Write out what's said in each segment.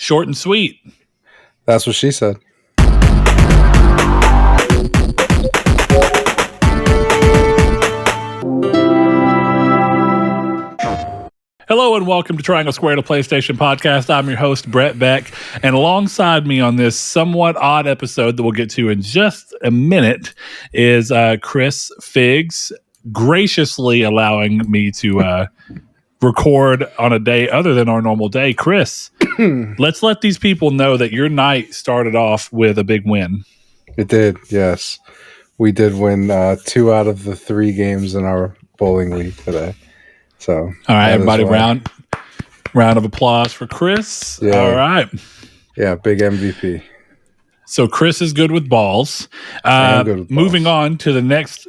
Short and sweet. That's what she said. Hello and welcome to Triangle Square, the PlayStation podcast. I'm your host, Brett Beck, and alongside me on this somewhat odd episode that we'll get to in just a minute is Chris Figs, graciously allowing me to record on a day other than our normal day. Chris, let's let these people know that your night started off with a big win. It did, yes. We did win 2 out of the 3 games in our bowling league today. So, all right, everybody, round of applause for Chris. Yeah. All right. Yeah, big MVP. So Chris is good with balls. Moving on to the next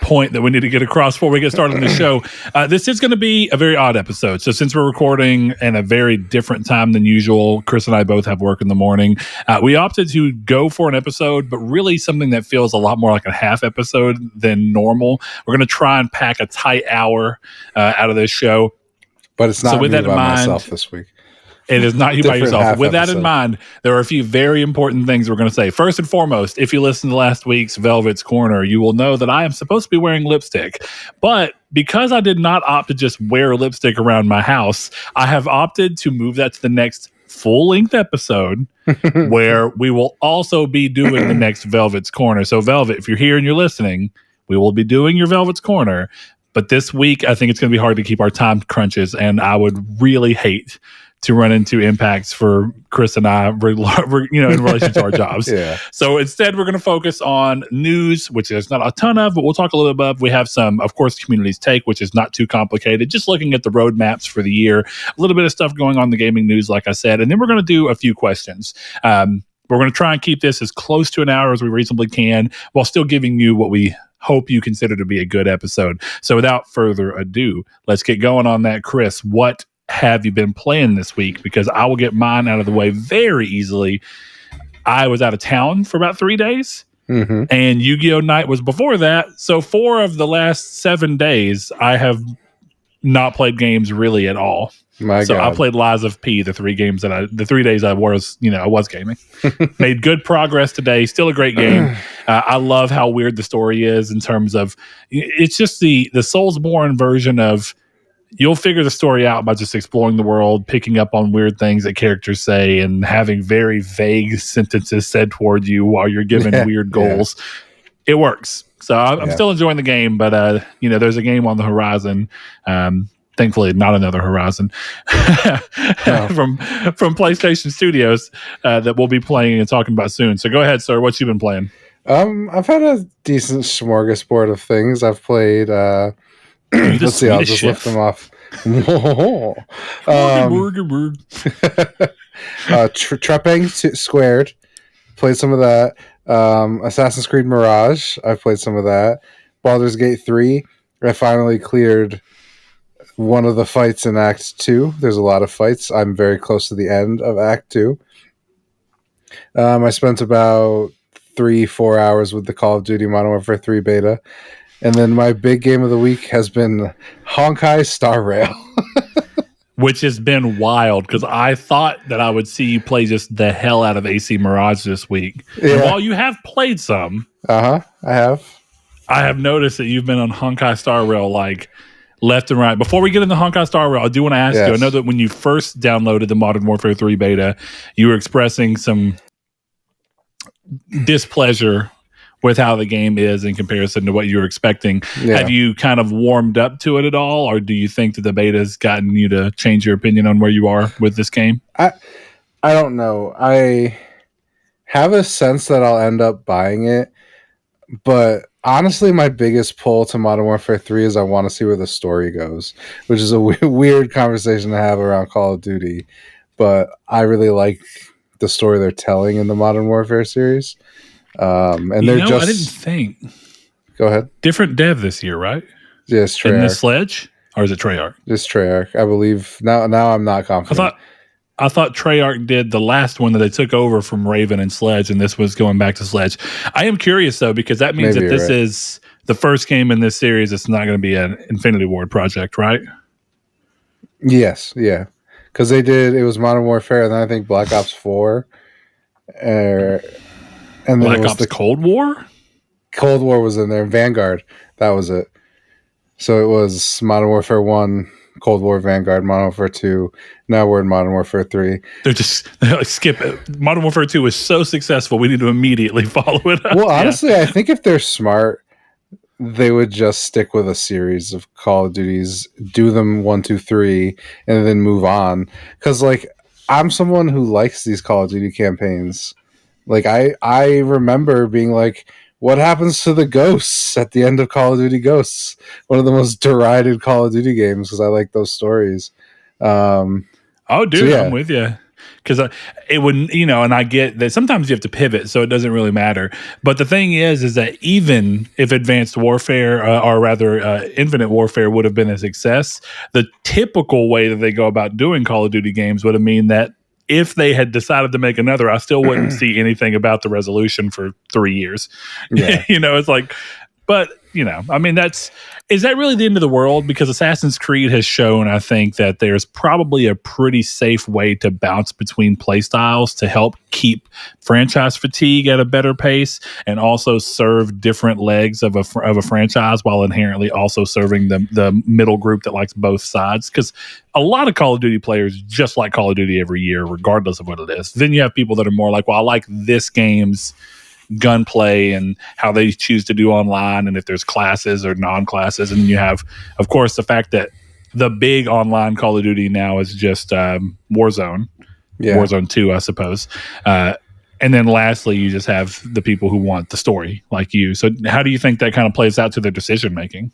point that we need to get across before we get started on the show. This is going to be a very odd episode. So since we're recording in a very different time than usual, Chris and I both have work in the morning. We opted to go for an episode, but really something that feels a lot more like a half episode than normal. We're going to try and pack a tight hour out of this show. But it's not so with me that in by mind, myself this week. It is not you by yourself. With that episode. in mind, there are a few very important things we're going to say. First and foremost, if you listened to last week's Velvet's Corner, you will know that I am supposed to be wearing lipstick. But because I did not opt to just wear lipstick around my house, I have opted to move that to the next full-length episode where we will also be doing the next Velvet's Corner. So, Velvet, if you're here and you're listening, we will be doing your Velvet's Corner. But this week, I think it's going to be hard to keep our time crunches, and I would really hate to run into impacts for Chris and I, in relation to our jobs. Yeah. So instead, we're going to focus on news, which there's not a ton of, but we'll talk a little bit about. We have some, of course, Community's Take, which is not too complicated. Just looking at the roadmaps for the year, a little bit of stuff going on in the gaming news, like I said, and then we're going to do a few questions. We're going to try and keep this as close to an hour as we reasonably can, while still giving you what we hope you consider to be a good episode. So without further ado, let's get going on that. Chris, what have you been playing this week? Because I will get mine out of the way very easily. I was out of town for about 3 days, and Yu-Gi-Oh! Night was before that. So 4 of the last 7 days, I have not played games really at all. God. I played Lies of P the 3 days I was gaming. Made good progress today. Still a great game. I love how weird the story is in terms of it's just the Soulsborne version of you'll figure the story out by just exploring the world, picking up on weird things that characters say, and having very vague sentences said toward you while you're given weird goals. Yeah. It works. So I'm still enjoying the game, but there's a game on the horizon. Thankfully, not another Horizon from PlayStation Studios that we'll be playing and talking about soon. So go ahead, sir. What you been playing? I've had a decent smorgasbord of things. I've played. Let's see. I'll just lift them off. Trepang Squared. Played some of that. Assassin's Creed Mirage. I've played some of that. Baldur's Gate 3. I finally cleared one of the fights in Act 2. There's a lot of fights. I'm very close to the end of Act 2. I spent about 3-4 hours with the Call of Duty Modern Warfare 3 beta. And then my big game of the week has been Honkai Star Rail. Which has been wild, because I thought that I would see you play just the hell out of AC Mirage this week. Yeah. And while you have played some... I have. I have noticed that you've been on Honkai Star Rail, like... left and right. Before we get into Honkai Star Rail, I do want to ask you, I know that when you first downloaded the Modern Warfare 3 beta, you were expressing some displeasure with how the game is in comparison to what you were expecting. Yeah. Have you kind of warmed up to it at all, or do you think that the beta has gotten you to change your opinion on where you are with this game? I don't know. I have a sense that I'll end up buying it, but honestly, my biggest pull to Modern Warfare 3 is I want to see where the story goes, which is a weird conversation to have around Call of Duty. But I really like the story they're telling in the Modern Warfare series. And I didn't think. Go ahead. Different dev this year, right? Yes, Treyarch. In this Sledge? Or is it Treyarch? It's Treyarch, I believe. Now I'm not confident. I thought Treyarch did the last one that they took over from Raven and Sledge, and this was going back to Sledge. I am curious, though, because that means that this is the first game in this series. It's not going to be an Infinity Ward project, right? Yes, yeah. because they did. It was Modern Warfare, and then I think Black Ops 4, and then Black it was Ops Cold War. Cold War was in there. Vanguard, that was it. So it was Modern Warfare 1, Cold War, Vanguard, Modern Warfare 2. Now we're in Modern Warfare 3. They're like, skip it. Modern Warfare 2 was so successful, we need to immediately follow it up. Well, honestly, I think if they're smart, they would just stick with a series of Call of Duties, do them 1, 2, 3, and then move on. Because, like, I'm someone who likes these Call of Duty campaigns. Like, I remember being like, what happens to the ghosts at the end of Call of Duty Ghosts? One of the most derided Call of Duty games, because I like those stories. Oh, dude, so yeah. I'm with you. Because it wouldn't, and I get that sometimes you have to pivot, so it doesn't really matter. But the thing is that even if Advanced Warfare, or rather Infinite Warfare, would have been a success, the typical way that they go about doing Call of Duty games would have mean that if they had decided to make another, I still wouldn't see anything about the resolution for 3 years. Yeah. It's like, but I mean, is that really the end of the world? Because Assassin's Creed has shown, I think, that there's probably a pretty safe way to bounce between play styles to help keep franchise fatigue at a better pace and also serve different legs of a franchise while inherently also serving the middle group that likes both sides. Because a lot of Call of Duty players just like Call of Duty every year, regardless of what it is. Then you have people that are more like, well, I like this game's gunplay and how they choose to do online, and if there's classes or non-classes. And you have, of course, the fact that the big online Call of Duty now is just Warzone 2, I suppose. And then lastly, you just have the people who want the story like you. So how do you think that kind of plays out to their decision making?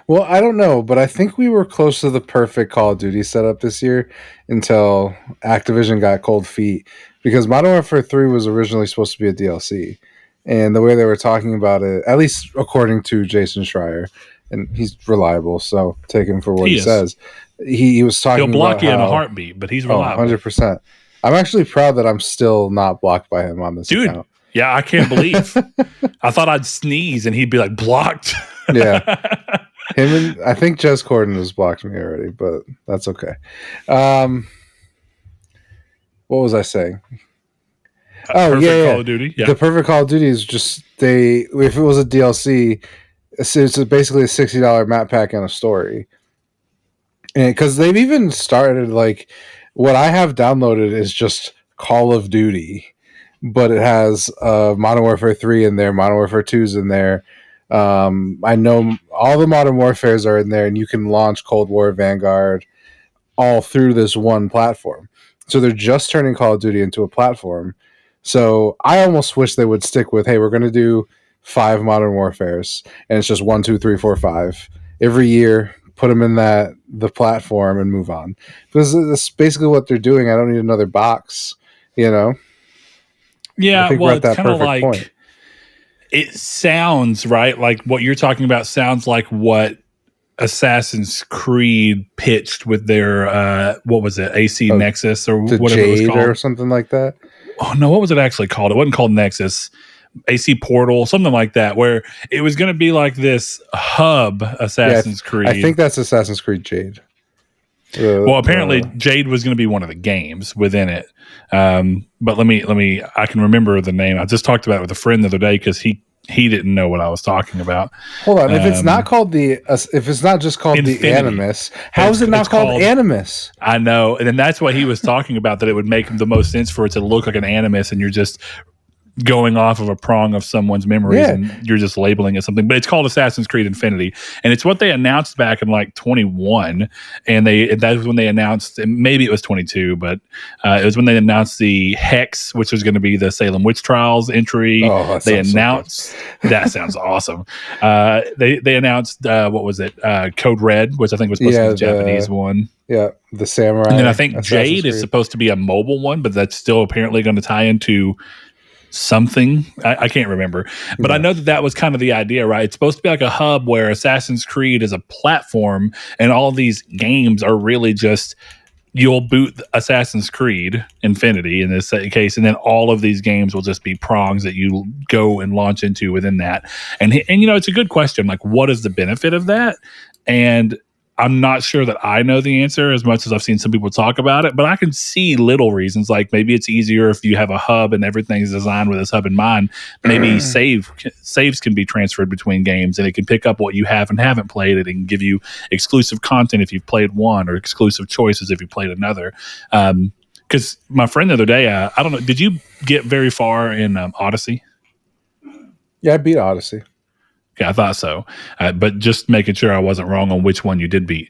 Well, I don't know, but I think we were close to the perfect Call of Duty setup this year until Activision got cold feet, because Modern Warfare 3 was originally supposed to be a DLC. And the way they were talking about it, at least according to Jason Schreier, and he's reliable, so take him for what he says. He was talking about he'll block you in a heartbeat, but he's reliable. 100%. I'm actually proud that I'm still not blocked by him on this account. Yeah, I can't believe. I thought I'd sneeze and he'd be like, blocked. Yeah. I think Jez Corden has blocked me already, but that's okay. What was I saying? Perfect Call of Duty. Yeah. The perfect Call of Duty is just if it was a DLC, it's basically a $60 map pack and a story. And because they've even started, like, what I have downloaded is just Call of Duty, but it has Modern Warfare 3 in there, Modern Warfare 2's in there. I know all the Modern Warfares are in there, and you can launch Cold War, Vanguard, all through this one platform. So they're just turning Call of Duty into a platform. So I almost wish they would stick with, hey, we're going to do 5 Modern Warfares, and it's just 1, 2, 3, 4, 5 every year. Put them in the platform and move on, because that's basically what they're doing. I don't need another box, Yeah, I think we're at that perfect point. It sounds right. Like what you're talking about sounds like what Assassin's Creed pitched with their what was it, AC Nexus or whatever Jade it was called, or something like that. Oh no, what was it actually called? It wasn't called Nexus. AC Portal, something like that, where it was going to be like this hub Assassin's Creed. I think that's Assassin's Creed Jade. Well, apparently Jade was going to be one of the games within it. But let me. I can remember the name. I just talked about it with a friend the other day because he didn't know what I was talking about. Hold on, if it's not called if it's not just called Infinity, the Animus, how is it not called Animus? I know, and then that's what he was talking about. That it would make the most sense for it to look like an Animus, and you're just going off of a prong of someone's memories and you're just labeling it something, but it's called Assassin's Creed Infinity, and it's what they announced back in like 21, and that was when they announced, maybe it was 22, but it was when they announced the Hex, which was going to be the Salem witch trials entry. They announced that sounds awesome. They announced what was it, Code Red, which I think was supposed to be the Japanese one. Yeah, the samurai. And then I think Jade is supposed to be a mobile one, but that's still apparently going to tie into something. I can't remember, but I know that was kind of the idea, right? It's supposed to be like a hub where Assassin's Creed is a platform, and all these games are really just, you'll boot Assassin's Creed Infinity in this case, and then all of these games will just be prongs that you go and launch into within that. And it's a good question, like, what is the benefit of that? And I'm not sure that I know the answer as much as I've seen some people talk about it, but I can see little reasons. Like maybe it's easier if you have a hub and everything's designed with this hub in mind. Maybe saves can be transferred between games, and it can pick up what you have and haven't played. It can give you exclusive content if you've played one, or exclusive choices if you played another. Because my friend the other day, I don't know, did you get very far in Odyssey? Yeah, I beat Odyssey. Okay, I thought so. But just making sure I wasn't wrong on which one you did beat.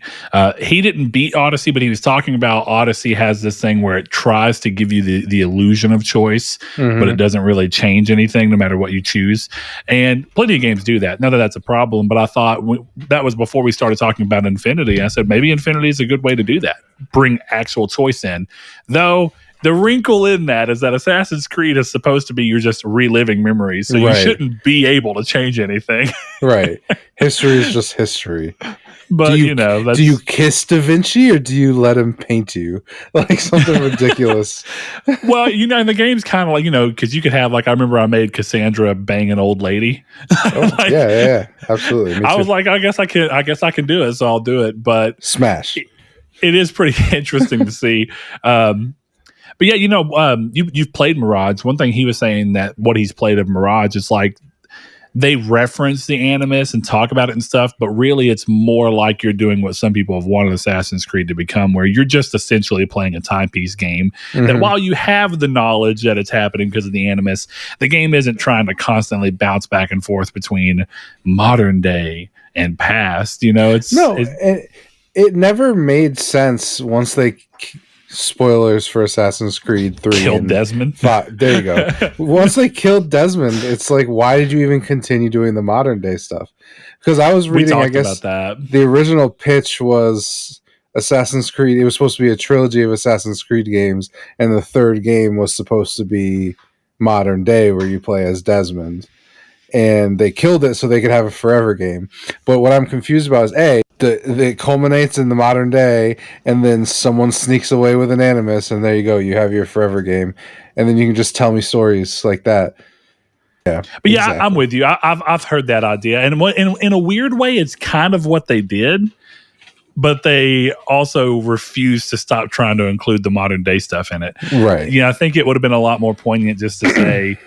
He didn't beat Odyssey, but he was talking about Odyssey has this thing where it tries to give you the illusion of choice, but it doesn't really change anything no matter what you choose. And plenty of games do that. Not that that's a problem, but I thought that was before we started talking about Infinity. I said maybe Infinity is a good way to do that. Bring actual choice in. Though the wrinkle in that is that Assassin's Creed is supposed to be you're just reliving memories, so you shouldn't be able to change anything. Right. History is just history. But do you kiss Da Vinci or do you let him paint you? Like something ridiculous. Well, and the game's kind of like, because you could have, like, I remember I made Cassandra bang an old lady. Like, yeah, absolutely. Me I too. was like, I guess I can do it, so I'll do it. But smash. It is pretty interesting to see. But yeah, you've played Mirage. One thing he was saying that what he's played of Mirage is like they reference the Animus and talk about it and stuff, but really it's more like you're doing what some people have wanted Assassin's Creed to become, where you're just essentially playing a timepiece game. That while you have the knowledge that it's happening because of the Animus, the game isn't trying to constantly bounce back and forth between modern day and past. It never made sense once they spoilers for Assassin's Creed 3 killed Desmond. There you go. Once they killed Desmond, it's like, why did you even continue doing the modern day stuff? Because I was reading, I guess about that. The original pitch was Assassin's Creed. It was supposed to be a trilogy of Assassin's Creed games, and the third game was supposed to be modern day, where you play as Desmond. And they killed it so they could have a forever game. But what I'm confused about is it culminates in the modern day, and then someone sneaks away with an Animus, and there you go, you have your forever game, and then you can just tell me stories like that. Yeah, but yeah, exactly. I'm with you. I've heard that idea, and in a weird way, it's kind of what they did, but they also refuse to stop trying to include the modern day stuff in it. Right? I think it would have been a lot more poignant just to say.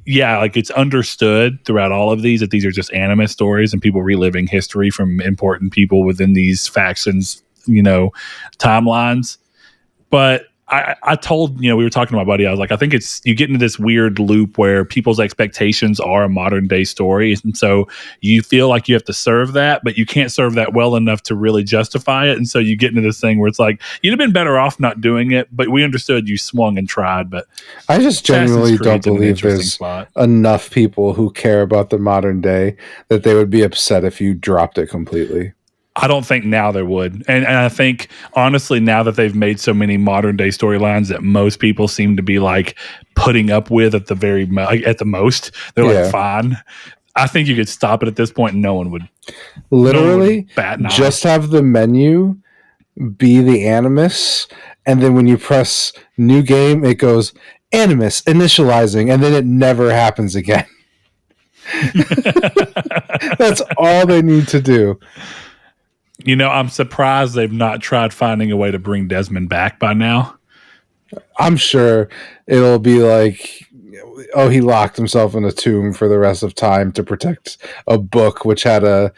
Yeah, like it's understood throughout all of these that these are just Animus stories and people reliving history from important people within these factions, timelines. But I told, we were talking to my buddy, I was like, I think you get into this weird loop where people's expectations are a modern day story. And so you feel like you have to serve that, but you can't serve that well enough to really justify it. And so you get into this thing where it's like, you'd have been better off not doing it, but we understood you swung and tried. But I just genuinely don't believe there's enough people who care about the modern day that they would be upset if you dropped it completely. I don't think now there would. And I think, honestly, now that they've made so many modern day storylines that most people seem to be like putting up with at the most, they're like, fine. I think you could stop it at this point and no one would. Literally, just have the menu be the Animus. And then when you press new game, it goes Animus initializing. And then it never happens again. That's all they need to do. I'm surprised they've not tried finding a way to bring Desmond back by now. I'm sure it'll be like, he locked himself in a tomb for the rest of time to protect a book which had a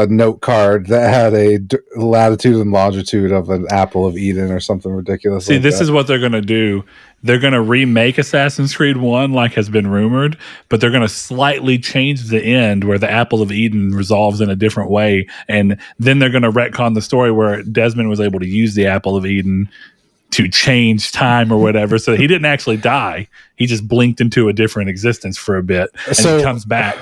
note card that had a latitude and longitude of an apple of Eden or something ridiculous. See, this is what they're going to do. They're going to remake Assassin's Creed 1 like has been rumored, but they're going to slightly change the end where the apple of Eden resolves in a different way. And then they're going to retcon the story where Desmond was able to use the apple of Eden to change time or whatever. So he didn't actually die. He just blinked into a different existence for a bit and he comes back.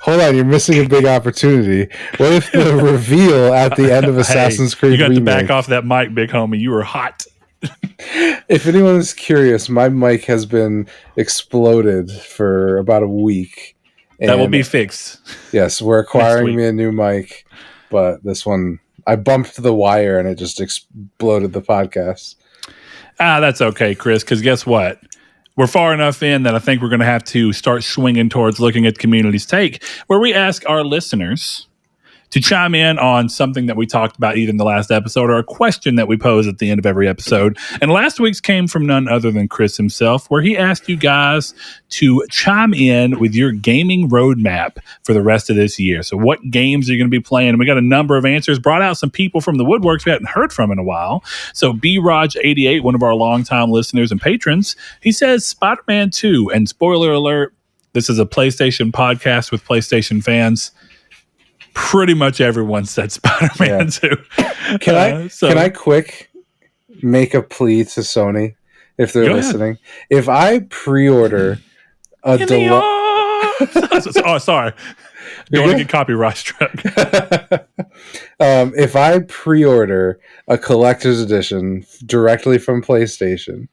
Hold on, you're missing a big opportunity. What if the reveal at the end of Assassin's Creed you got remake, to back off that mic, big homie. You were hot. If anyone is curious, my mic has been exploded for about a week. That will be fixed. Yes, we're acquiring me a new mic, but this one, I bumped the wire and it just exploded the podcast. That's okay, Chris, because guess what? We're far enough in that I think we're going to have to start swinging towards looking at the community's take, where we ask our listeners to chime in on something that we talked about either in the last episode or a question that we pose at the end of every episode. And last week's came from none other than Chris himself, where he asked you guys to chime in with your gaming roadmap for the rest of this year. So what games are you going to be playing? And we got a number of answers, brought out some people from the woodworks we hadn't heard from in a while. So B-Raj88, one of our longtime listeners and patrons, he says Spider-Man 2. And spoiler alert, this is a PlayStation podcast with PlayStation fans. Pretty much everyone said Spider-Man 2. Can I quick make a plea to Sony if they're listening? If I pre-order a oh, sorry. You want to get copyright struck. If I pre-order a collector's edition directly from PlayStation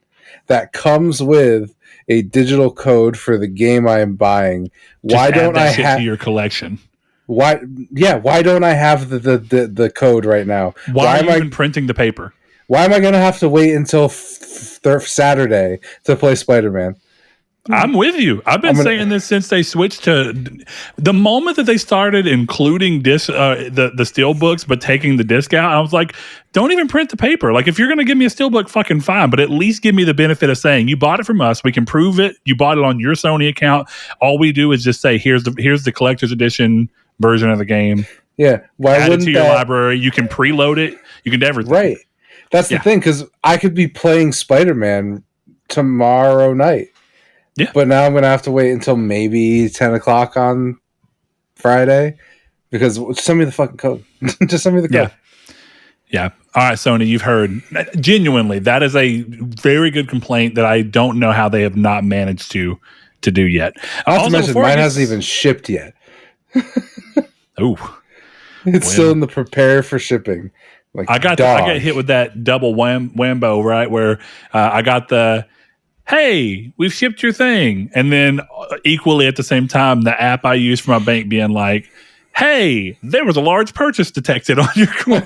that comes with a digital code for the game I am buying, why don't I have to your collection? Why don't I have the code right now? Why am I even printing the paper? Why am I going to have to wait until Saturday to play Spider-Man? I'm with you. I've been saying this since they switched to the moment that they started including the steel books, but taking the disc out. I was like, don't even print the paper. Like, if you're going to give me a steel book, fucking fine, but at least give me the benefit of saying you bought it from us. We can prove it. You bought it on your Sony account. All we do is just say, here's the collector's edition version of the game. Yeah. Why add wouldn't it to your library? You can preload it. You can do everything. Right. That's the thing, because I could be playing Spider-Man tomorrow night. Yeah. But now I'm going to have to wait until maybe 10 o'clock on Friday because send me the fucking code. Just send me the code. Yeah. All right, Sony, you've heard. Genuinely, that is a very good complaint that I don't know how they have not managed to do yet. Not to mention, mine hasn't even shipped yet. Oh. It's still in the prepare for shipping. Like I got hit with that double whambo, right? Where I got the, hey, we've shipped your thing. And then equally at the same time, the app I use for my bank being like, hey, there was a large purchase detected on your card.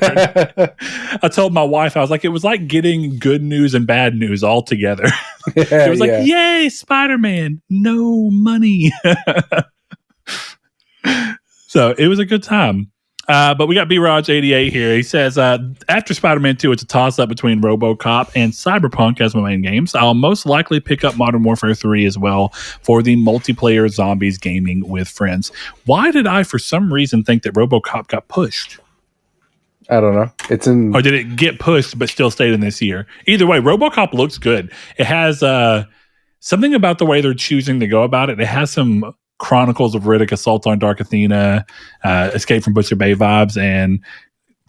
I told my wife, I was like, it was like getting good news and bad news all together. It was like, yay, Spider-Man, no money. So it was a good time. But we got B-Raj88 here. He says, after Spider-Man 2, it's a toss-up between RoboCop and Cyberpunk as my main games. I'll most likely pick up Modern Warfare 3 as well for the multiplayer zombies gaming with friends. Why did I, for some reason, think that RoboCop got pushed? I don't know. Or did it get pushed but still stayed in this year? Either way, RoboCop looks good. It has something about the way they're choosing to go about it. It has some Chronicles of Riddick, Assault on Dark Athena, Escape from Butcher Bay vibes, and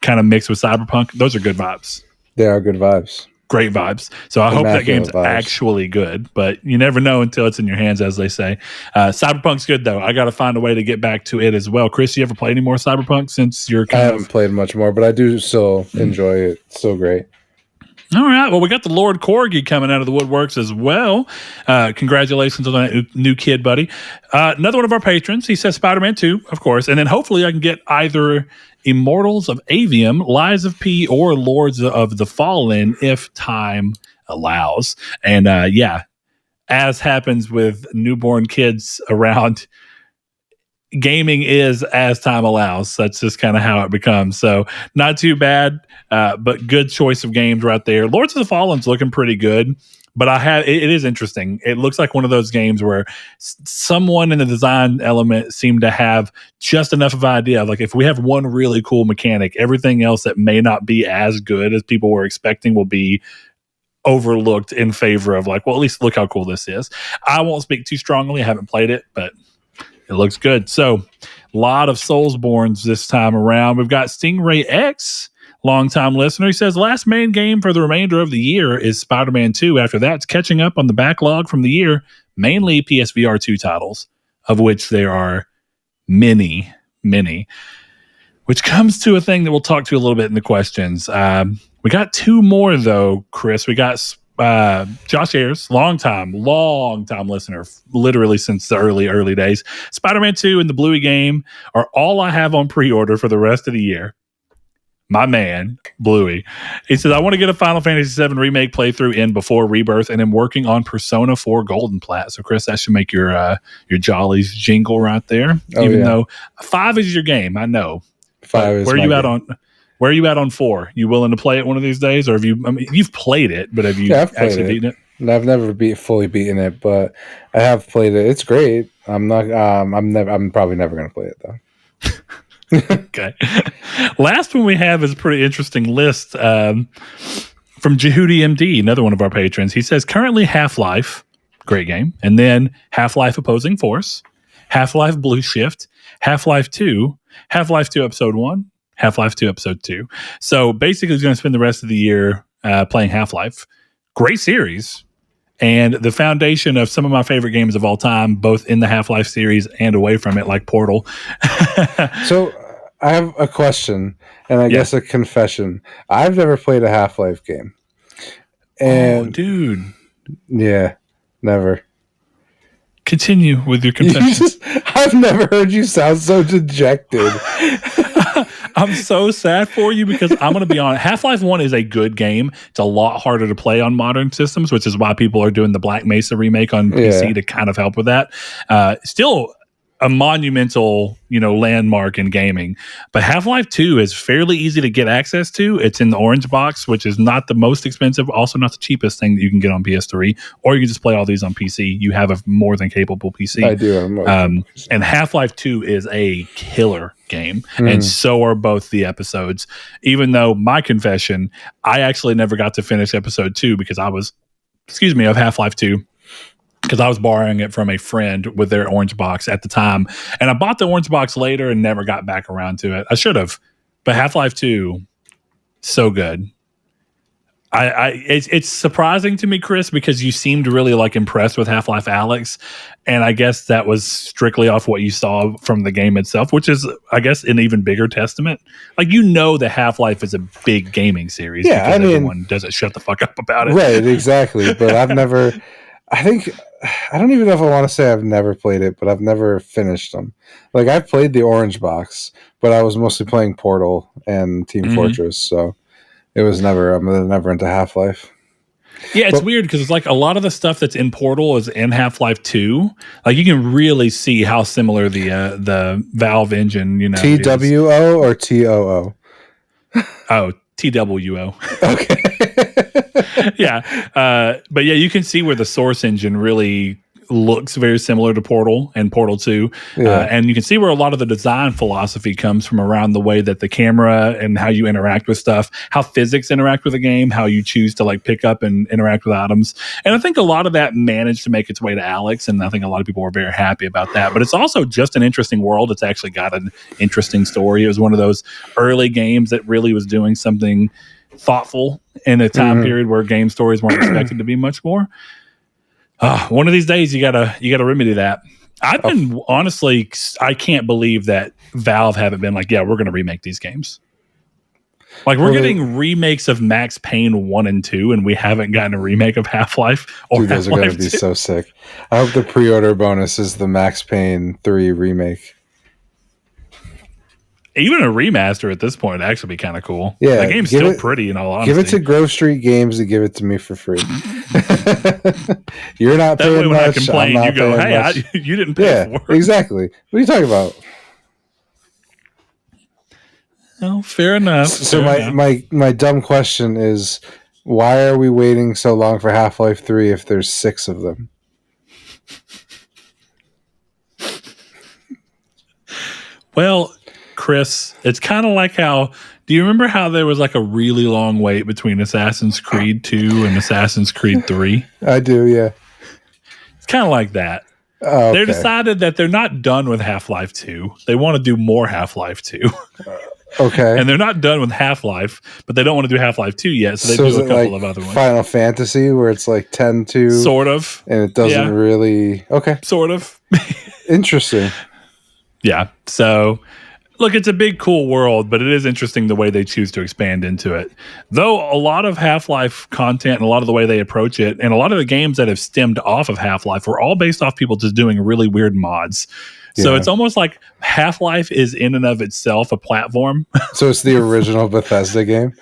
kind of mixed with Cyberpunk. Those are good vibes. They are good vibes. Great vibes. So I hope that game's actually good, but you never know until it's in your hands, as they say. Cyberpunk's good, though. I got to find a way to get back to it as well. Chris, you ever play any more Cyberpunk since you're I haven't played much more, but I do still enjoy it. It's so great. All right. Well, we got the Lord Corgi coming out of the woodworks as well. Congratulations on that new kid, buddy. Another one of our patrons. He says Spider-Man 2, of course. And then hopefully I can get either Immortals of Avium, Lies of P, or Lords of the Fallen if time allows. And as happens with newborn kids around, gaming is as time allows. That's just kind of how it becomes. So not too bad, but good choice of games right there. Lords of the Fallen's looking pretty good, but it is interesting. It looks like one of those games where someone in the design element seemed to have just enough of an idea. Like, if we have one really cool mechanic, everything else that may not be as good as people were expecting will be overlooked in favor of, like, well, at least look how cool this is. I won't speak too strongly. I haven't played it, but it looks good. So, a lot of Soulsborns this time around. We've got Stingray X, longtime listener. He says, last main game for the remainder of the year is Spider-Man 2. After that, it's catching up on the backlog from the year, mainly PSVR 2 titles, of which there are many, which comes to a thing that we'll talk to a little bit in the questions. We got two more, though, Chris. We got Josh Ayers, longtime listener, literally since the early days. Spider-Man 2 and the Bluey game are all I have on pre-order for the rest of the year. My man, Bluey. He says, I want to get a Final Fantasy VII Remake playthrough in before Rebirth, and I'm working on Persona 4 Golden Plat. So, Chris, that should make your Jollies jingle right there. Even though 5 is your game, I know. 5 is where are my you at game. on? Where are you at on 4? You willing to play it one of these days, or have you? I mean, you've played it, but have you I've played actually beaten it? And I've never fully beaten it, but I have played it. It's great. I'm not. I'm probably never going to play it though. Okay. Last one we have is a pretty interesting list from Jehudi MD, another one of our patrons. He says currently Half-Life, great game, and then Half-Life Opposing Force, Half-Life Blue Shift, Half-Life 2, Half-Life 2 Episode 1, Half-Life 2 Episode 2. So basically he's going to spend the rest of the year playing Half-Life. Great series. And the foundation of some of my favorite games of all time, both in the Half-Life series and away from it, like Portal. So I have a question, and I guess a confession. I've never played a Half-Life game. And dude. Yeah, never. Continue with your confession. I've never heard you sound so dejected. I'm so sad for you because I'm going to be honest. Half-Life 1 is a good game. It's a lot harder to play on modern systems, which is why people are doing the Black Mesa remake on PC to kind of help with that. Still a monumental, landmark in gaming. But Half-Life 2 is fairly easy to get access to. It's in the orange box, which is not the most expensive, also not the cheapest thing that you can get on PS3, or you can just play all these on PC. You have a more than capable PC. I do. And Half-Life 2 is a killer game, and so are both the episodes. Even though my confession, I actually never got to finish episode 2 because of Half-Life 2. Because I was borrowing it from a friend with their orange box at the time. And I bought the orange box later and never got back around to it. I should have. But Half-Life 2, so good. It's surprising to me, Chris, because you seemed really impressed with Half-Life Alyx. And I guess that was strictly off what you saw from the game itself, which is, I guess, an even bigger testament. That Half-Life is a big gaming series. Yeah, because everyone doesn't shut the fuck up about it. Right, exactly. But I've never... I don't even know if I want to say I've never played it, but I've never finished them. I've played the orange box, but I was mostly playing Portal and Team Fortress, so it was never into Half-Life. Yeah, it's weird because it's a lot of the stuff that's in Portal is in Half-Life 2. You can really see how similar the Valve engine, TWO or TOO? Oh, TWO. Okay. Yeah. But yeah, you can see where the source engine really looks very similar to Portal and Portal 2. And you can see where a lot of the design philosophy comes from around the way that the camera and how you interact with stuff, how physics interact with the game, how you choose to pick up and interact with items. And I think a lot of that managed to make its way to Alyx. And I think a lot of people were very happy about that. But it's also just an interesting world. It's actually got an interesting story. It was one of those early games that really was doing something thoughtful in a time period where game stories weren't expected to be much more. One of these days you gotta remedy that. I've been honestly, I can't believe that Valve haven't been we're gonna remake these games. We're getting remakes of Max Payne 1 and 2, and we haven't gotten a remake of Half-Life or Dude, those are gonna be so sick. I hope the pre-order bonus is the Max Payne 3 remake. Even a remaster at this point would actually be kind of cool. Yeah, the game's still pretty, in all honesty. Give it to Grove Street Games to give it to me for free. You're not that paying way when much. I complain, you go, "Hey, you didn't pay for it." Exactly. What are you talking about? No, fair enough. So my dumb question is, why are we waiting so long for Half-Life 3 if there's 6 of them? Well, Chris, it's kind of like how, do you remember how there was a really long wait between Assassin's Creed 2 and Assassin's Creed 3? I do, yeah. It's kind of like that. Oh, okay. They decided that they're not done with Half-Life 2. They want to do more Half-Life 2. Okay. And they're not done with Half-Life, but they don't want to do Half-Life 2 yet, so they do a couple of other ones. Final Fantasy, where it's 10-2? Sort of. And it doesn't really... Okay. Sort of. Interesting. Yeah. So... Look, it's a big, cool world, but it is interesting the way they choose to expand into it. Though a lot of Half-Life content and a lot of the way they approach it, and a lot of the games that have stemmed off of Half-Life were all based off people just doing really weird mods. So it's almost like Half-Life is in and of itself a platform. So it's the original Bethesda game.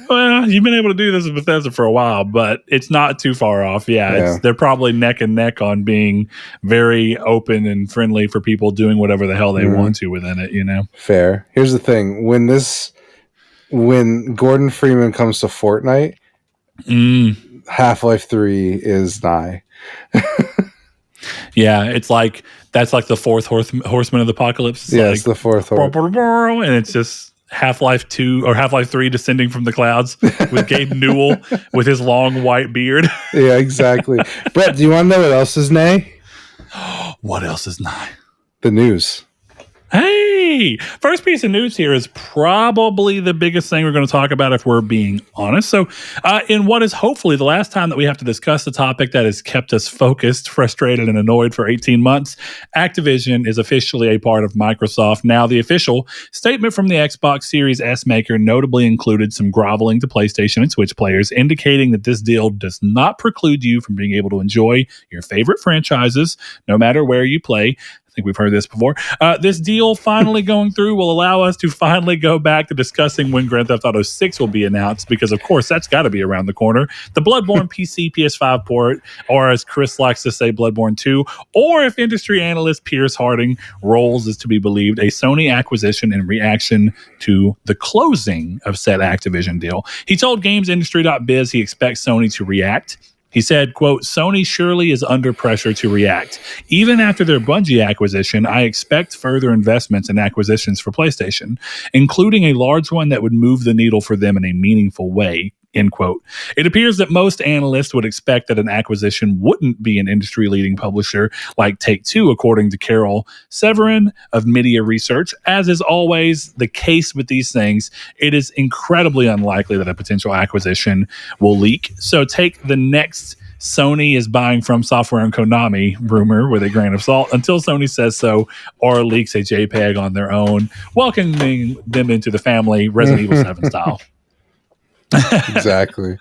Well, you've been able to do this with Bethesda for a while, but it's not too far off. Yeah. They're probably neck and neck on being very open and friendly for people doing whatever the hell they want to within it, Fair. Here's the thing. When Gordon Freeman comes to Fortnite, Half-Life 3 is nigh. Yeah, it's like that's like the fourth horseman of the apocalypse. It's the fourth horseman. And it's just Half-Life 2 or Half-Life 3 descending from the clouds with Gabe Newell with his long white beard. Yeah, exactly. Brett, do you want to know what else is nay? What else is nigh? The news. Hey, first piece of news here is probably the biggest thing we're going to talk about if we're being honest. So in what is hopefully the last time that we have to discuss the topic that has kept us focused, frustrated, and annoyed for 18 months, Activision is officially a part of Microsoft. Now, the official statement from the Xbox Series S maker notably included some groveling to PlayStation and Switch players, indicating that this deal does not preclude you from being able to enjoy your favorite franchises, no matter where you play. I think we've heard this before. This deal finally going through will allow us to finally go back to discussing when Grand Theft Auto 6 will be announced, because of course that's got to be around the corner. The Bloodborne PC PS5 port, or as Chris likes to say, Bloodborne 2, or if industry analyst Pierce Harding rolls is to be believed, a Sony acquisition in reaction to the closing of said Activision deal. He told GamesIndustry.biz he expects Sony to react. He said, quote, Sony surely is under pressure to react. Even after their Bungie acquisition, I expect further investments and acquisitions for PlayStation, including a large one that would move the needle for them in a meaningful way, end quote. It appears that most analysts would expect that an acquisition wouldn't be an industry-leading publisher like Take-Two, according to Carol Severin of Media Research. As is always the case with these things, it is incredibly unlikely that a potential acquisition will leak. So take the next Sony is buying From Software and Konami rumor with a grain of salt until Sony says so or leaks a JPEG on their own, welcoming them into the family, Resident Evil 7 style. Exactly.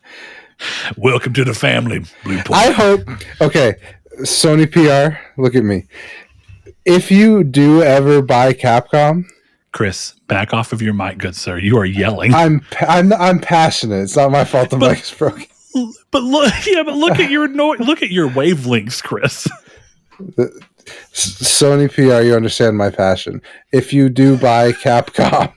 Welcome to the family, Blue Point. I hope. Okay, Sony PR, look at me. If you do ever buy Capcom, Chris, back off of your mic, good sir. You are yelling. I'm passionate. It's not my fault the mic is broken. But look at your look at your wavelengths, Chris. Sony PR, you understand my passion. If you do buy Capcom,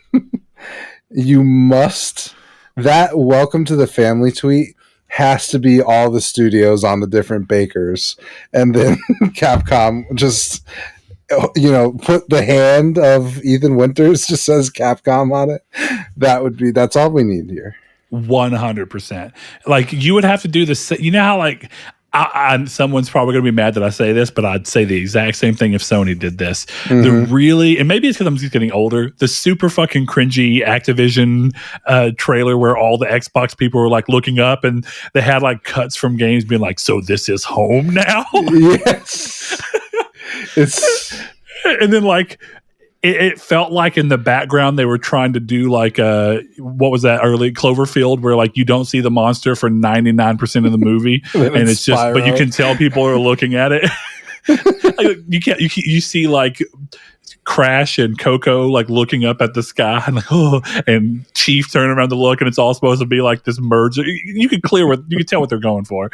you must. That welcome to the family tweet has to be all the studios on the different bakers, and then Capcom just, put the hand of Ethan Winters just says Capcom on it. That's all we need here. 100%. Like, you would have to do this. You know how like someone's probably going to be mad that I say this, but I'd say the exact same thing if Sony did this. Mm-hmm. And maybe it's because I'm just getting older, the super fucking cringy Activision trailer where all the Xbox people were like looking up and they had like cuts from games being like, so this is home now? Yes. And then like, it felt like in the background they were trying to do like what was that early Cloverfield where like you don't see the monster for 99% of the movie and it's just but you can tell people are looking at it. Like, you see like Crash and Coco like looking up at the sky and like and Chief turning around to look and it's all supposed to be like this merge. You can tell what they're going for.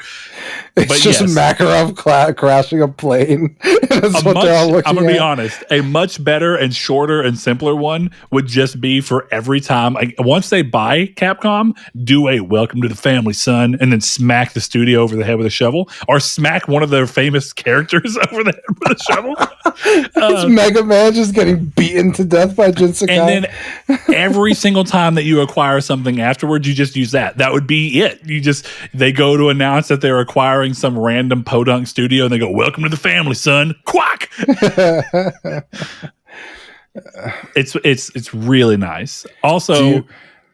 It's just Makarov crashing a plane. That's what they're all looking at. I'm gonna be honest. A much better and shorter and simpler one would just be for every time. Like, once they buy Capcom, do a welcome to the family, son, and then smack the studio over the head with a shovel, or smack one of their famous characters over the head with a shovel. It's Mega Man just getting beaten to death by Jin Sakai. And then every single time that you acquire something afterwards, you just use that. That would be it. They go to announce that they're acquiring some random podunk studio and they go, welcome to the family, son. Quack. It's really nice. Also,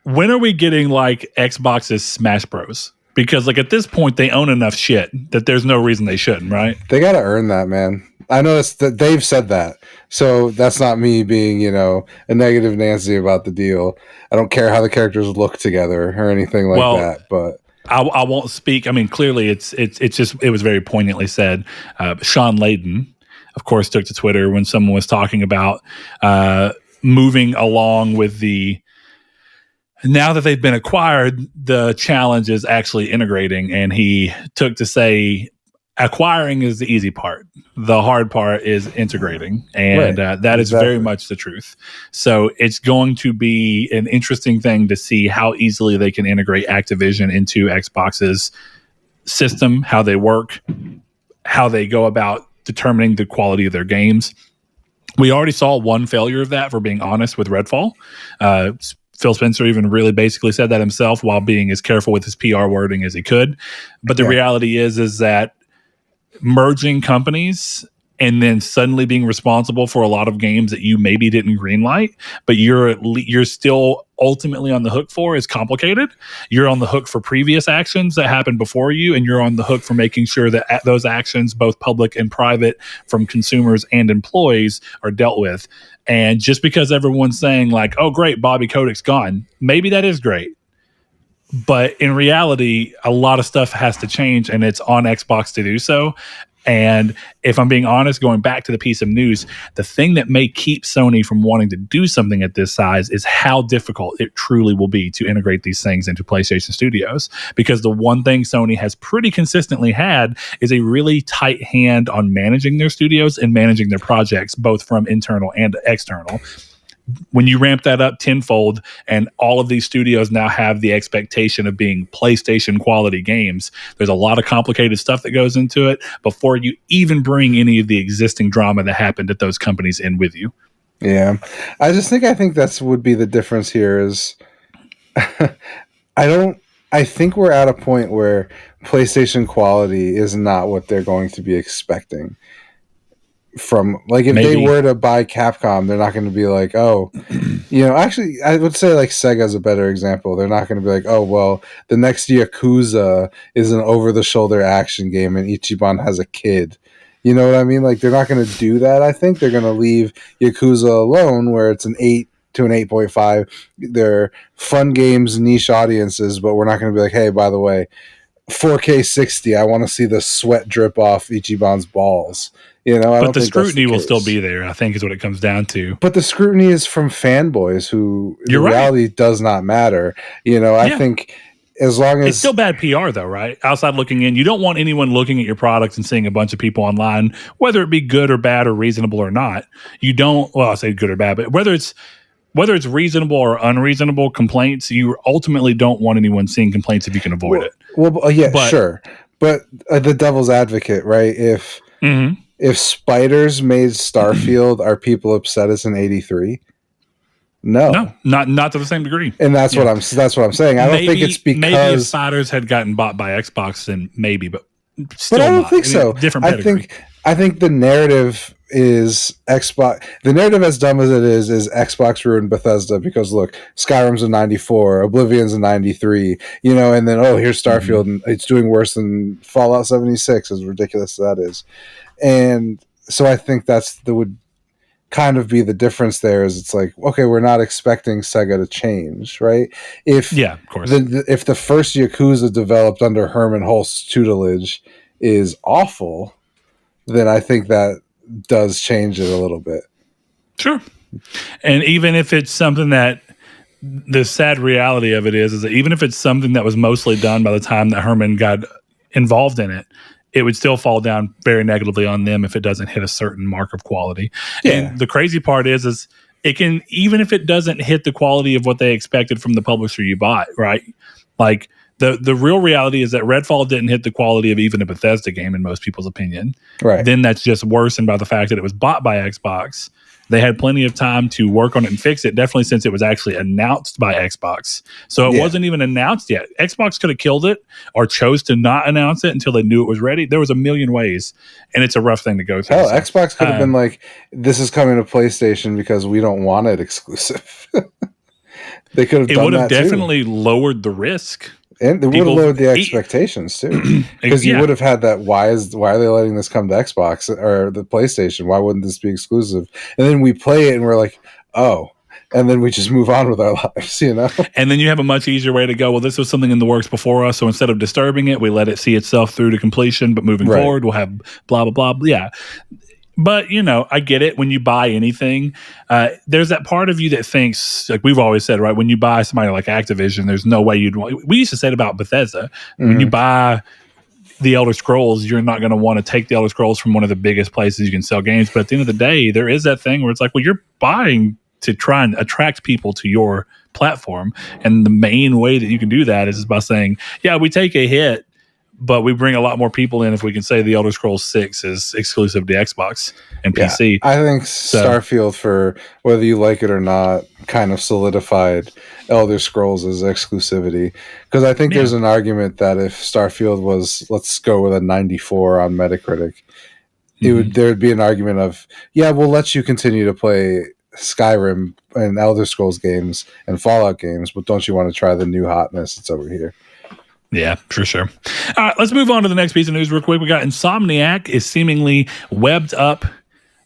when are we getting like Xbox's Smash Bros? Because like at this point they own enough shit that there's no reason they shouldn't, right? They got to earn that, man. I noticed that they've said that. So that's not me being, a negative Nancy about the deal. I don't care how the characters look together or anything like that, but I won't speak. I mean, clearly it was very poignantly said. Sean Layden of course, took to Twitter when someone was talking about moving along with now that they've been acquired, the challenge is actually integrating. And he took to say, acquiring is the easy part. The hard part is integrating. And that is very much the truth. So it's going to be an interesting thing to see how easily they can integrate Activision into Xbox's system, how they work, how they go about determining the quality of their games. We already saw one failure of that, for being honest, with Redfall. Phil Spencer even really basically said that himself while being as careful with his PR wording as he could. But the reality is that merging companies and then suddenly being responsible for a lot of games that you maybe didn't greenlight, but you're still ultimately on the hook for, is complicated. You're on the hook for previous actions that happened before you, and you're on the hook for making sure that those actions, both public and private, from consumers and employees, are dealt with. And just because everyone's saying like, oh great, Bobby Kotick's gone, maybe that is great. But in reality, a lot of stuff has to change, and it's on Xbox to do so. And if I'm being honest, going back to the piece of news, the thing that may keep Sony from wanting to do something at this size is how difficult it truly will be to integrate these things into PlayStation Studios. Because the one thing Sony has pretty consistently had is a really tight hand on managing their studios and managing their projects, both from internal and external. When you ramp that up tenfold and all of these studios now have the expectation of being PlayStation quality games, there's a lot of complicated stuff that goes into it before you even bring any of the existing drama that happened at those companies in with you. Yeah. I think that's would be the difference here is I think we're at a point where PlayStation quality is not what they're going to be expecting. From like, if they were to buy Capcom, they're not going to be like, oh, actually I would say like Sega's a better example. They're not going to be like, oh well, the next Yakuza is an over-the-shoulder action game and Ichiban has a kid. You know what I mean? Like, they're not going to do that. I think they're going to leave Yakuza alone, where it's an 8 to an 8.5. They're fun games, niche audiences, but we're not going to be like, hey, by the way, 4K 60, I want to see the sweat drip off Ichiban's balls. But the scrutiny will still be there, I think, is what it comes down to. But the scrutiny is from fanboys who, in reality, does not matter. I think as long as... It's still bad PR, though, right? Outside looking in, you don't want anyone looking at your product and seeing a bunch of people online, whether it be good or bad or reasonable or not. You don't... Well, I say good or bad, but whether it's reasonable or unreasonable complaints, you ultimately don't want anyone seeing complaints if you can avoid it. Sure. But the devil's advocate, right? If Spiders made Starfield, are people upset as an 83? No, not to the same degree. And that's what I'm saying. I don't think it's because maybe if Spiders had gotten bought by Xbox, then maybe, but still, but I don't think so. Different pedigree. I think the narrative is Xbox. The narrative, as dumb as it is Xbox ruined Bethesda because look, Skyrim's a 94, Oblivion's a 93, and then here's Starfield and it's doing worse than Fallout 76, as ridiculous as that is. And so I think that would kind of be the difference there. Is it's like, okay, we're not expecting Sega to change, right? Of course. If the first Yakuza developed under Herman Hulst's tutelage is awful, then I think that does change it a little bit. Sure. And even if it's something that the sad reality of it is that even if it's something that was mostly done by the time that Herman got involved in it, it would still fall down very negatively on them if it doesn't hit a certain mark of quality. Yeah. And the crazy part is it can, even if it doesn't hit the quality of what they expected from the publisher you bought, right? Like the real reality is that Redfall didn't hit the quality of even a Bethesda game in most people's opinion. Right. Then that's just worsened by the fact that it was bought by Xbox. They had plenty of time to work on it and fix it, definitely since it was actually announced by Xbox. So it wasn't even announced yet. Xbox could have killed it or chose to not announce it until they knew it was ready. There was a million ways, and it's a rough thing to go through. Hell, Xbox could have been like, this is coming to PlayStation because we don't want it exclusive. They could have done that. It would have definitely lowered the risk. And they would have lowered the expectations too, because you would have had that. Why are they letting this come to Xbox or the PlayStation? Why wouldn't this be exclusive? And then we play it and we're like, oh, and then we just move on with our lives, And then you have a much easier way to go. Well, this was something in the works before us, so instead of disturbing it, we let it see itself through to completion. But moving forward, we'll have blah blah blah. Yeah, But, I get it. When you buy anything, there's that part of you that thinks, like we've always said, right? When you buy somebody like Activision, there's no way you'd want. We used to say it about Bethesda. When you buy the Elder Scrolls, you're not going to want to take the Elder Scrolls from one of the biggest places you can sell games. But at the end of the day, there is that thing where it's like, well, you're buying to try and attract people to your platform. And the main way that you can do that is by saying, yeah, we take a hit, but we bring a lot more people in if we can say the Elder Scrolls 6 is exclusive to Xbox and PC. I think Starfield, for whether you like it or not, kind of solidified Elder Scrolls' exclusivity. Because I think there's an argument that if Starfield was, let's go with a 94 on Metacritic, there'd be an argument of, we'll let you continue to play Skyrim and Elder Scrolls games and Fallout games, but don't you want to try the new hotness that's over here? Yeah, for sure. All right, let's move on to the next piece of news real quick. We got Insomniac is seemingly webbed up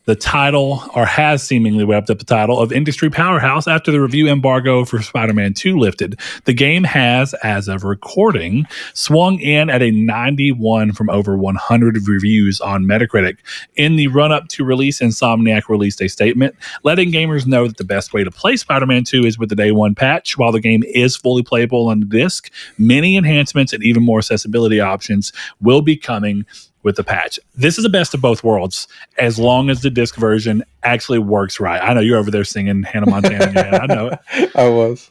the title, or has seemingly webbed up the title of industry powerhouse after the review embargo for Spider-Man 2 lifted. The game has, as of recording, swung in at a 91 from over 100 reviews on Metacritic. In the run-up to release, Insomniac released a statement letting gamers know that the best way to play Spider-Man 2 is with the Day 1 patch. While the game is fully playable on the disc, many enhancements and even more accessibility options will be coming with the patch. This is the best of both worlds, as long as the disc version actually works right. I know you're over there singing Hannah Montana. Yeah, I know it. I was.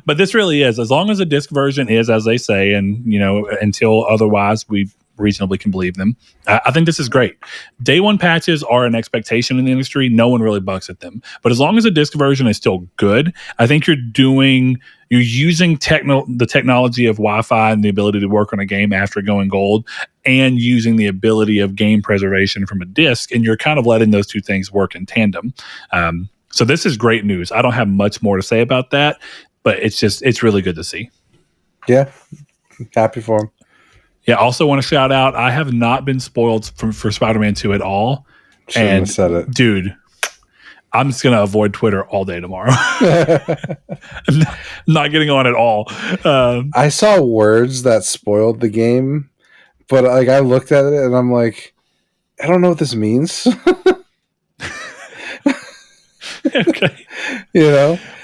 But this really is, as long as the disc version is as they say, and until otherwise we reasonably can believe them. I think this is great. Day 1 patches are an expectation in the industry. No one really bucks at them. But as long as the disc version is still good, I think you're using the technology of Wi-Fi and the ability to work on a game after going gold, and using the ability of game preservation from a disc, and you're kind of letting those two things work in tandem. So this is great news. I don't have much more to say about that, but it's really good to see. Yeah, happy for him. Yeah, also want to shout out, I have not been spoiled for Spider-Man 2 at all. Shouldn't have said it. Dude, I'm just going to avoid Twitter all day tomorrow. Not getting on at all. I saw words that spoiled the game, but I looked at it and I'm like, I don't know what this means. Okay.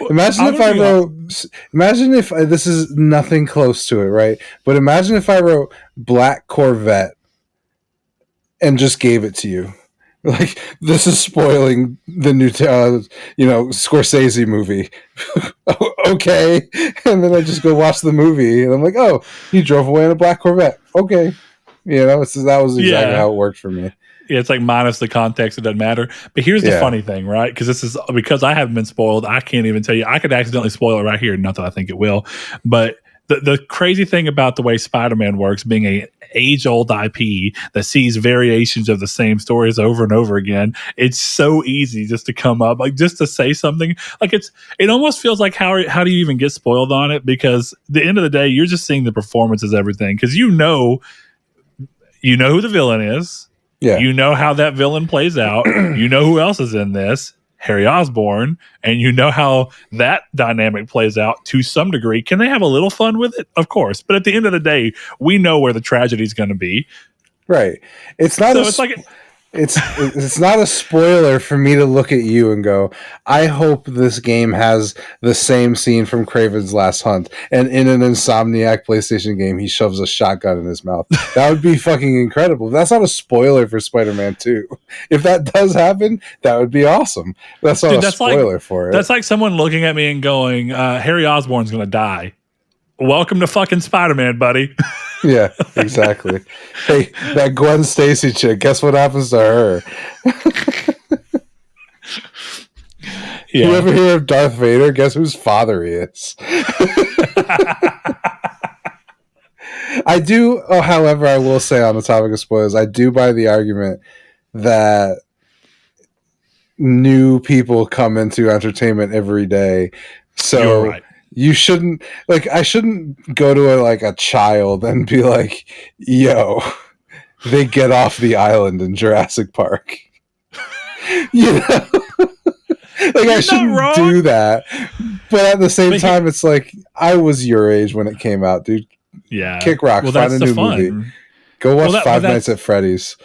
Imagine if this is nothing close to it, right? But imagine if I wrote Black Corvette and just gave it to you. Like, this is spoiling the new, Scorsese movie. Okay. And then I just go watch the movie and I'm like, oh, he drove away in a Black Corvette. Okay. That was exactly how it worked for me. Yeah, it's like minus the context, it doesn't matter. But here's the funny thing, right? Because I haven't been spoiled, I can't even tell you. I could accidentally spoil it right here. Not that I think it will. But the crazy thing about the way Spider-Man works, being a age-old IP that sees variations of the same stories over and over again, it's so easy just to come up, like just to say something. Like it almost feels like how do you even get spoiled on it? Because at the end of the day, you're just seeing the performances, everything. Because you know who the villain is. Yeah. You know how that villain plays out. You know who else is in this, Harry Osborn, and you know how that dynamic plays out to some degree. Can they have a little fun with it? Of course. But at the end of the day, we know where the tragedy is going to be. Right. It's not it's not a spoiler for me to look at you and go, I hope this game has the same scene from Kraven's Last Hunt, and in an Insomniac PlayStation game he shoves a shotgun in his mouth. That would be fucking incredible. That's not a spoiler for Spider-Man 2. If that does happen, that would be awesome. That's not a spoiler for it. That's like someone looking at me and going, Harry Osborn's gonna die. Welcome to fucking Spider-Man, buddy. Yeah, exactly. Hey, that Gwen Stacy chick, guess what happens to her? Yeah. You ever hear of Darth Vader? Guess whose father he is? I do, however, I will say on the topic of spoilers, I do buy the argument that new people come into entertainment every day. So you're right. You shouldn't, I shouldn't go to a child and be like, yo, they get off the island in Jurassic Park. I shouldn't do that. But at the same time, it's like, I was your age when it came out, dude. Yeah. Kick rocks, find a new movie. Go watch Five Nights at Freddy's.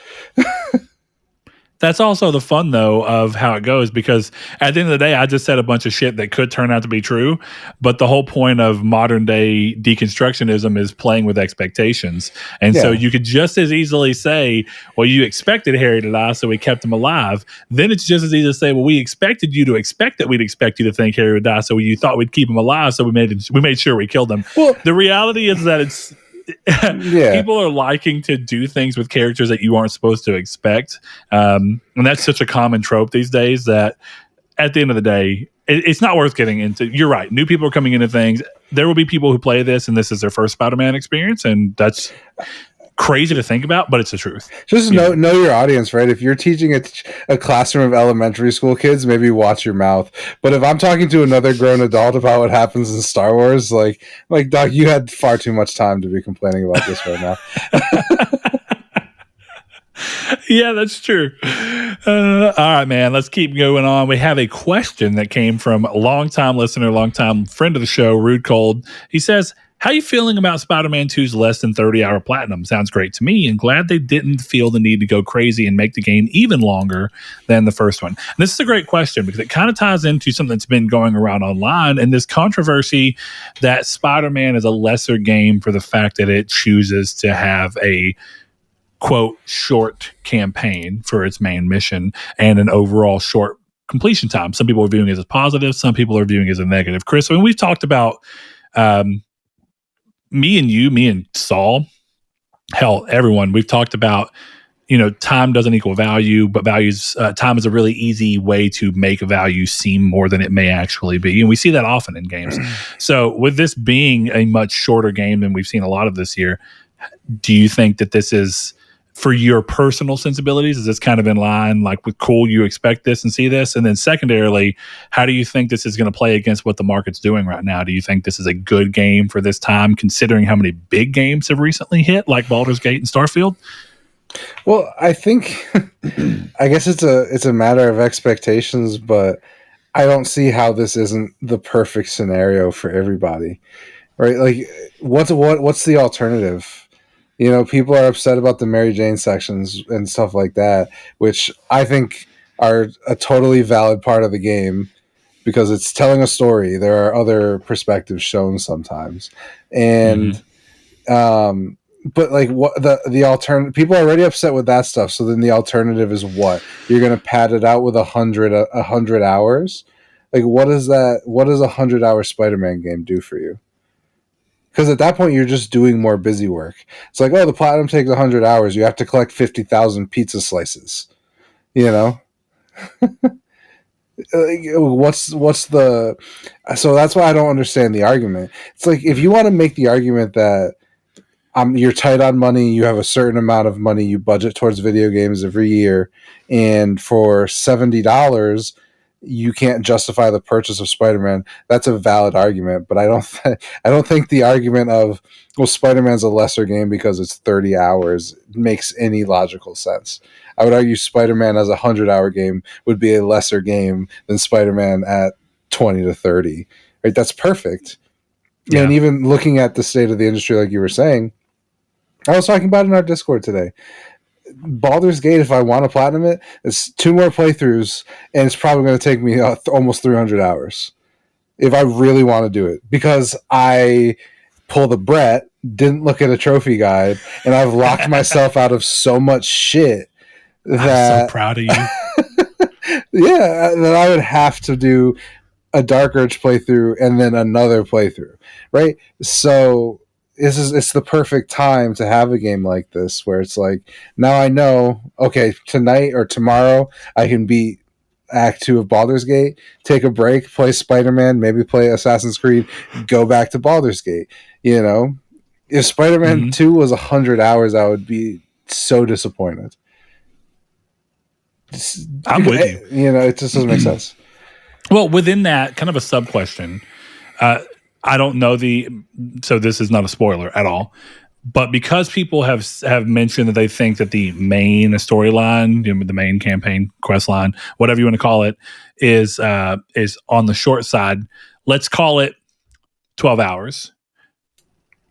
That's also the fun, though, of how it goes, because at the end of the day, I just said a bunch of shit that could turn out to be true. But the whole point of modern day deconstructionism is playing with expectations. And so you could just as easily say, well, you expected Harry to die, so we kept him alive. Then it's just as easy to say, well, we expected you to expect that we'd expect you to think Harry would die, so you thought we'd keep him alive, so we made sure we killed him. Well, the reality is that it's people are liking to do things with characters that you aren't supposed to expect, and that's such a common trope these days that at the end of the day it's not worth getting into. You're right, new people are coming into things. There will be people who play this and this is their first Spider-Man experience, and that's crazy to think about, but it's the truth. Just know your audience, right? If you're teaching a classroom of elementary school kids, maybe watch your mouth. But if I'm talking to another grown adult about what happens in Star Wars, like Doc, you had far too much time to be complaining about this right now. Yeah, that's true. All right, man, let's keep going on. We have a question that came from a longtime listener, longtime friend of the show, Rude Cold. He says, how you feeling about Spider-Man 2's less than 30-hour platinum? Sounds great to me, and glad they didn't feel the need to go crazy and make the game even longer than the first one. And this is a great question because it kind of ties into something that's been going around online and this controversy that Spider-Man is a lesser game for the fact that it chooses to have a quote short campaign for its main mission and an overall short completion time. Some people are viewing it as a positive, some people are viewing it as a negative. Chris, I mean, we've talked about me and Saul, hell, everyone, we've talked about, time doesn't equal value, but time is a really easy way to make value seem more than it may actually be. And we see that often in games. So with this being a much shorter game than we've seen a lot of this year, do you think that this is, for your personal sensibilities, is this kind of in line, like with cool, you expect this and see this? And then secondarily, how do you think this is going to play against what the market's doing right now? Do you think this is a good game for this time, considering how many big games have recently hit, like Baldur's Gate and Starfield? Well, I think, I guess it's a matter of expectations, but I don't see how this isn't the perfect scenario for everybody, right? Like, what's the alternative? People are upset about the Mary Jane sections and stuff like that, which I think are a totally valid part of the game because it's telling a story. There are other perspectives shown sometimes. And, but like what the alternative, people are already upset with that stuff. So then the alternative is what? You're going to pad it out with 100 hours. Like, what does a 100-hour Spider-Man game do for you? Because at that point, you're just doing more busy work. It's like, oh, the platinum takes 100 hours. You have to collect 50,000 pizza slices. What's the... So that's why I don't understand the argument. It's like, if you want to make the argument that you're tight on money, you have a certain amount of money you budget towards video games every year, and for $70... you can't justify the purchase of Spider-Man. That's a valid argument, but I don't think the argument of, well, Spider-Man's a lesser game because it's 30 hours makes any logical sense. I would argue Spider-Man as a 100-hour game would be a lesser game than Spider-Man at 20 to 30. Right? That's perfect. Yeah. And even looking at the state of the industry, like you were saying, I was talking about it in our Discord today. Baldur's Gate, if I want to platinum it, it's 2 more playthroughs, and it's probably going to take me almost 300 hours if I really want to do it, because I pulled the Brett, didn't look at a trophy guide, and I've locked myself out of so much shit that I'm so proud of you. Yeah, that I would have to do a Dark Urge playthrough and then another playthrough, right? So it's the perfect time to have a game like this where it's like, now I know, okay, tonight or tomorrow I can beat Act 2 of Baldur's Gate, take a break, play Spider-Man, maybe play Assassin's Creed, go back to Baldur's Gate. If Spider-Man 2 was 100 hours, I would be so disappointed. I'm with you. It just doesn't make sense. Well, within that, kind of a sub-question, I don't know so this is not a spoiler at all, but because people have mentioned that they think that the main storyline, the main campaign quest line, whatever you want to call it, is on the short side. Let's call it 12 hours.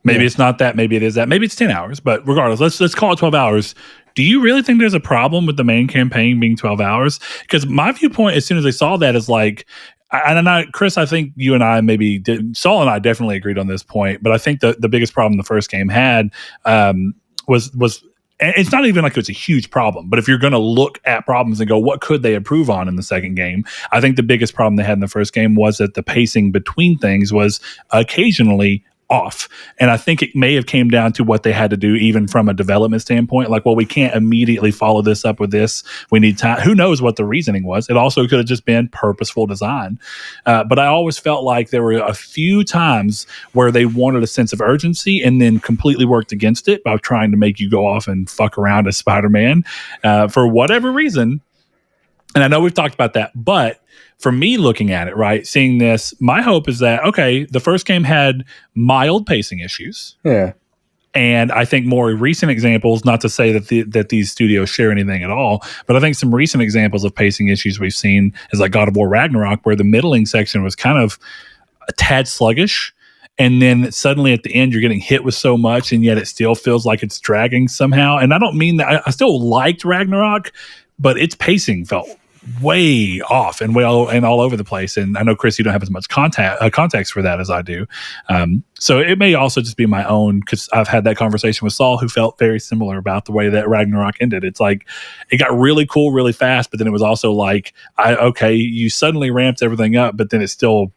Maybe it's not that. Maybe it is that. Maybe it's 10 hours. But regardless, let's call it 12 hours. Do you really think there's a problem with the main campaign being 12 hours? Because my viewpoint, as soon as I saw that, is like, and I, Chris, I think you and I maybe did. Saul and I definitely agreed on this point, but I think the biggest problem the first game had was. And it's not even like it's a huge problem, but if you're going to look at problems and go, what could they improve on in the second game? I think the biggest problem they had in the first game was that the pacing between things was occasionally off. And I think it may have came down to what they had to do, even from a development standpoint. Like, well, we can't immediately follow this up with this. We need time. Who knows what the reasoning was? It also could have just been purposeful design. But I always felt like there were a few times where they wanted a sense of urgency and then completely worked against it by trying to make you go off and fuck around as Spider-Man for whatever reason. And I know we've talked about that, but for me looking at it, right, seeing this, my hope is that, okay, the first game had mild pacing issues. Yeah. And I think more recent examples, not to say that these studios share anything at all, but I think some recent examples of pacing issues we've seen is like God of War Ragnarok, where the middling section was kind of a tad sluggish. And then suddenly at the end, you're getting hit with so much, and yet it still feels like it's dragging somehow. And I don't mean that. I still liked Ragnarok, but its pacing felt way off and all over the place. And I know, Chris, you don't have as much context for that as I do. So it may also just be my own, because I've had that conversation with Saul, who felt very similar about the way that Ragnarok ended. It's like it got really cool really fast, but then it was also like, you suddenly ramped everything up, but then it still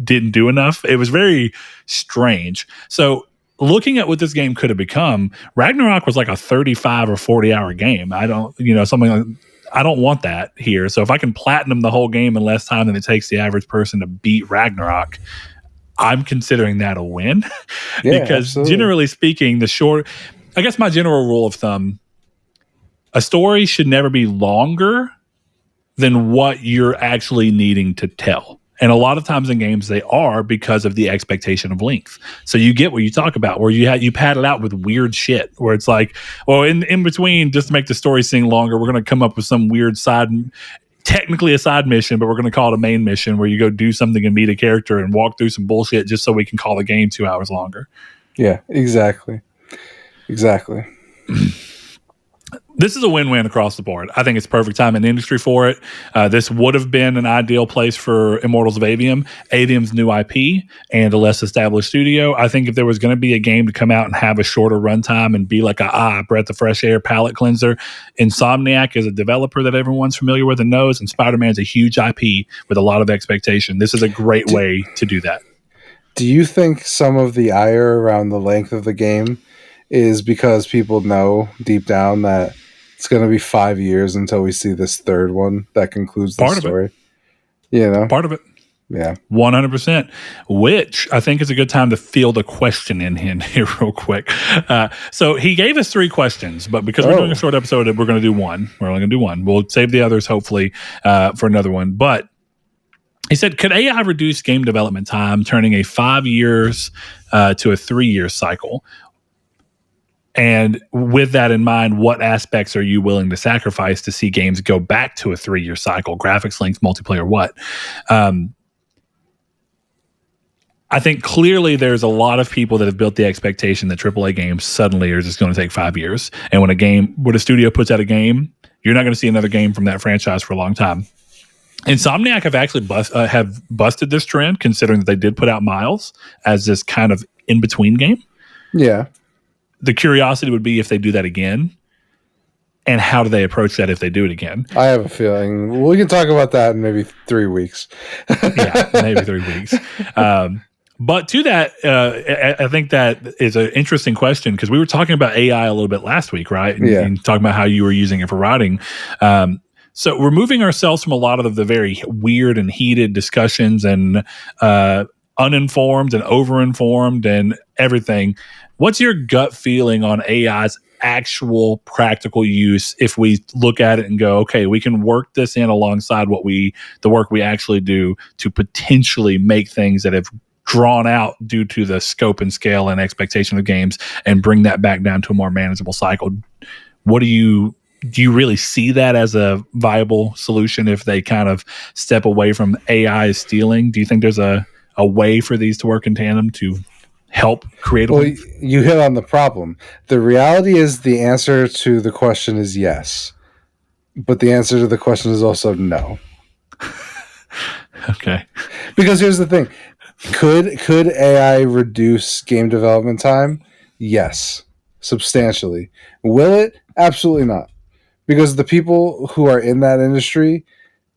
didn't do enough. It was very strange. So looking at what this game could have become, Ragnarok was like a 35 or 40 hour game. I don't want that here. So if I can platinum the whole game in less time than it takes the average person to beat Ragnarok, I'm considering that a win. Yeah, because absolutely. Generally speaking, I guess my general rule of thumb, a story should never be longer than what you're actually needing to tell. And a lot of times in games, they are, because of the expectation of length. So you get what you talk about, where you pad it out with weird shit, where it's like, well, in between, just to make the story sing longer, we're going to come up with some weird technically a side mission, but we're going to call it a main mission, where you go do something and meet a character and walk through some bullshit just so we can call the game 2 hours longer. Yeah, exactly. This is a win-win across the board. I think it's perfect time in the industry for it. This would have been an ideal place for Immortals of Aveum, Aveum's new IP, and a less established studio. I think if there was going to be a game to come out and have a shorter runtime and be like a breath of fresh air palate cleanser, Insomniac is a developer that everyone's familiar with and knows, and Spider-Man's a huge IP with a lot of expectation. This is a great way to do that. Do you think some of the ire around the length of the game is because people know deep down that it's going to be 5 years until we see this third one that concludes the story? Part of it. Yeah. 100%. Which I think is a good time to field a question in here real quick. So he gave us 3 questions, but because we're doing a short episode, we're going to do one. We're only going to do one. We'll save the others, hopefully, for another one. But he said, could AI reduce game development time, turning a 5 years to a 3-year cycle? And with that in mind, what aspects are you willing to sacrifice to see games go back to a 3-year cycle? Graphics, length, multiplayer, what? I think clearly there's a lot of people that have built the expectation that AAA games suddenly are just going to take 5 years. And when a studio puts out a game, you're not going to see another game from that franchise for a long time. Insomniac have actually busted this trend, considering that they did put out Miles as this kind of in-between game. Yeah. The curiosity would be if they do that again, and how do they approach that if they do it again? I have a feeling we can talk about that in maybe 3 weeks. Yeah, maybe 3 weeks. But to that, I think that is an interesting question, because we were talking about AI a little bit last week, right? And talking about how you were using it for writing. So removing ourselves from a lot of the very weird and heated discussions and uninformed and overinformed and everything, what's your gut feeling on AI's actual practical use if we look at it and go, okay, we can work this in alongside the work we actually do to potentially make things that have drawn out due to the scope and scale and expectation of games and bring that back down to a more manageable cycle? Do you really see that as a viable solution if they kind of step away from AI stealing? Do you think there's a way for these to work in tandem to help creatively? Well, you hit on the problem. The reality is the answer to the question is yes, but the answer to the question is also no. Okay. Because here's the thing: could AI reduce game development time? Yes, substantially. Will it? Absolutely not. Because the people who are in that industry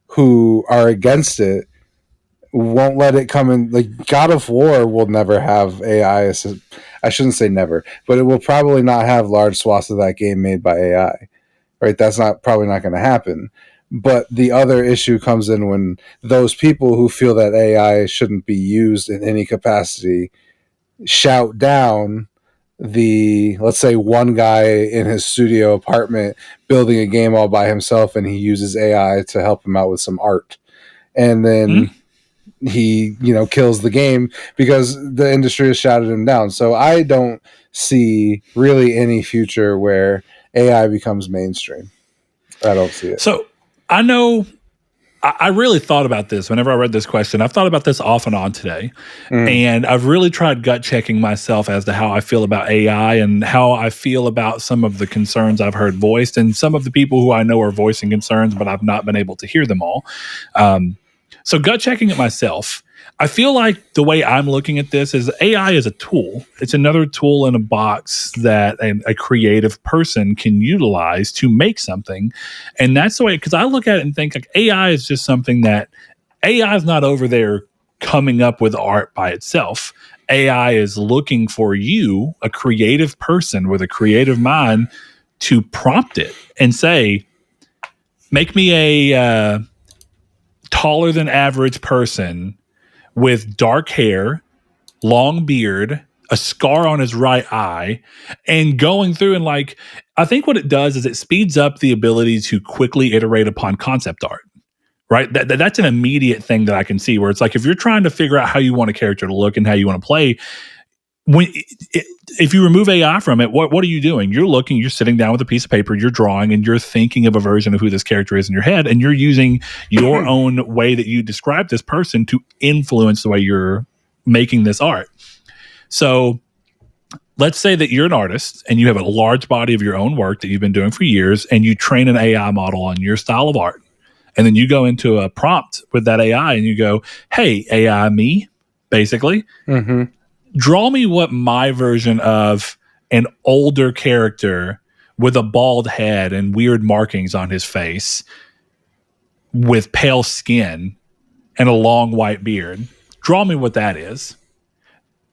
who are against it won't let it come in. Like God of War will never have AI. I shouldn't say never, but it will probably not have large swaths of that game made by AI. Right? That's probably not going to happen. But the other issue comes in when those people who feel that AI shouldn't be used in any capacity shout down the, let's say, one guy in his studio apartment building a game all by himself, and he uses AI to help him out with some art, and then he kills the game because the industry has shouted him down. So I don't see really any future where AI becomes mainstream. I don't see it. So I know I really thought about this whenever I read this question. I've thought about this off and on today. And I've really tried gut checking myself as to how I feel about AI and how I feel about some of the concerns I've heard voiced and some of the people who I know are voicing concerns, but I've not been able to hear them all. So gut checking it myself, I feel like the way I'm looking at this is AI is a tool. It's another tool in a box that a creative person can utilize to make something. And that's the way, because I look at it and think like AI is just something that AI is not over there coming up with art by itself. AI is looking for you, a creative person with a creative mind, to prompt it and say, make me a taller than average person with dark hair, long beard, a scar on his right eye, and going through and like, I think what it does is it speeds up the ability to quickly iterate upon concept art. Right? That's an immediate thing that I can see where it's like if you're trying to figure out how you want a character to look and how you want to play, if you remove AI from it, what are you doing? You're sitting down with a piece of paper, you're drawing, and you're thinking of a version of who this character is in your head, and you're using your own way that you describe this person to influence the way you're making this art. So let's say that you're an artist and you have a large body of your own work that you've been doing for years, and you train an AI model on your style of art. And then you go into a prompt with that AI and you go, hey, AI me, basically, draw me what my version of an older character with a bald head and weird markings on his face with pale skin and a long white beard. Draw me what that is.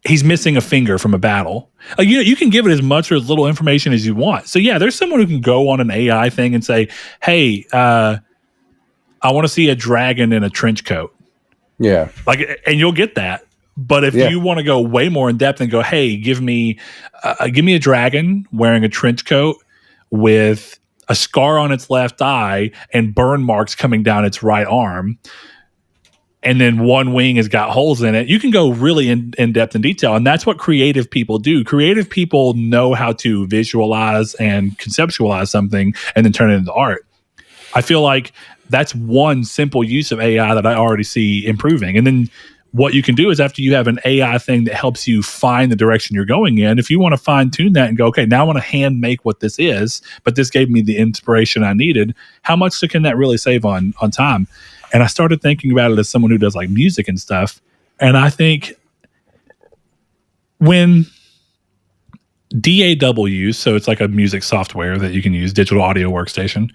He's missing a finger from a battle. You can give it as much or as little information as you want. So yeah, there's someone who can go on an AI thing and say, hey, I want to see a dragon in a trench coat. Yeah. And you'll get that. But if you want to go way more in depth and go, hey, give me a dragon wearing a trench coat with a scar on its left eye and burn marks coming down its right arm, and then one wing has got holes in it, you can go really in depth and detail. And that's what creative people do. Creative people know how to visualize and conceptualize something and then turn it into art. I feel like that's one simple use of AI that I already see improving. And then what you can do is after you have an AI thing that helps you find the direction you're going in, if you want to fine tune that and go, okay, now I want to hand make what this is, but this gave me the inspiration I needed. How much can that really save on time? And I started thinking about it as someone who does like music and stuff. And I think when DAW, so it's like a music software that you can use, digital audio workstation,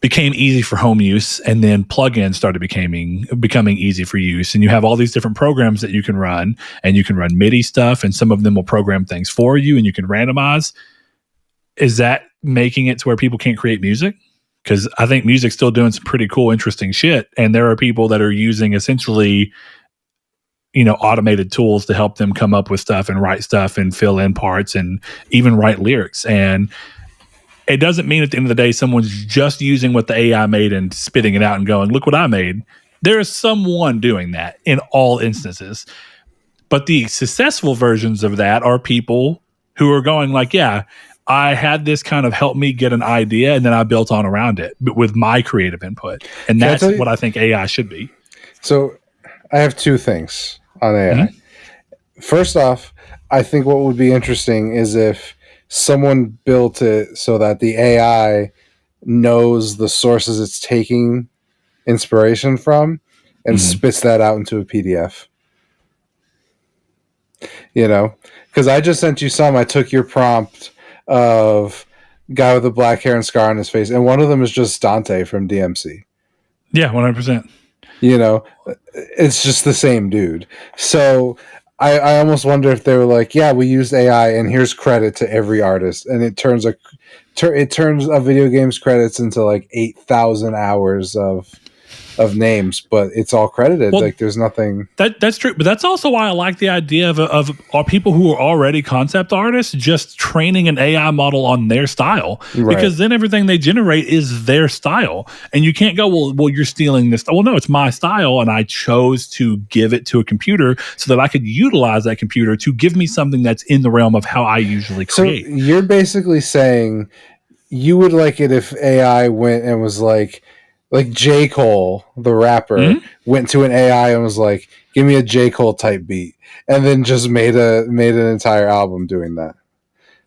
became easy for home use, and then plugins started becoming easy for use. And you have all these different programs that you can run, and you can run MIDI stuff, and some of them will program things for you, and you can randomize. Is that making it to where people can't create music? Because I think music's still doing some pretty cool, interesting shit, and there are people that are using essentially, automated tools to help them come up with stuff and write stuff and fill in parts and even write lyrics. And it doesn't mean at the end of the day someone's just using what the AI made and spitting it out and going, look what I made. There is someone doing that in all instances. But the successful versions of that are people who are going like, yeah, I had this kind of help me get an idea, and then I built on around it but with my creative input. And that's what I think AI should be. So I have two things on AI. First off, I think what would be interesting is if someone built it so that the AI knows the sources it's taking inspiration from and Mhm. spits that out into a PDF. You know, because I just sent you some. I took your prompt of guy with the black hair and scar on his face, and one of them is just Dante from DMC. Yeah, 100%. You know, it's just the same dude. So I almost wonder if they were like, yeah, we used AI, and here's credit to every artist, and it turns a video game's credits into like 8,000 hours of names, but it's all credited. Well, Like there's nothing. that's true, but that's also why I like the idea of people who are already concept artists just training an AI model on their style, Right. because then everything they generate is their style, and you can't go, well, you're stealing this. Well, no, it's my style, and I chose to give it to a computer so that I could utilize that computer to give me something that's in the realm of how I usually create. So you're basically saying you would like it if AI went and was like J. Cole, the rapper, went to an AI and was like, give me a J. Cole type beat, and then just made an entire album doing that.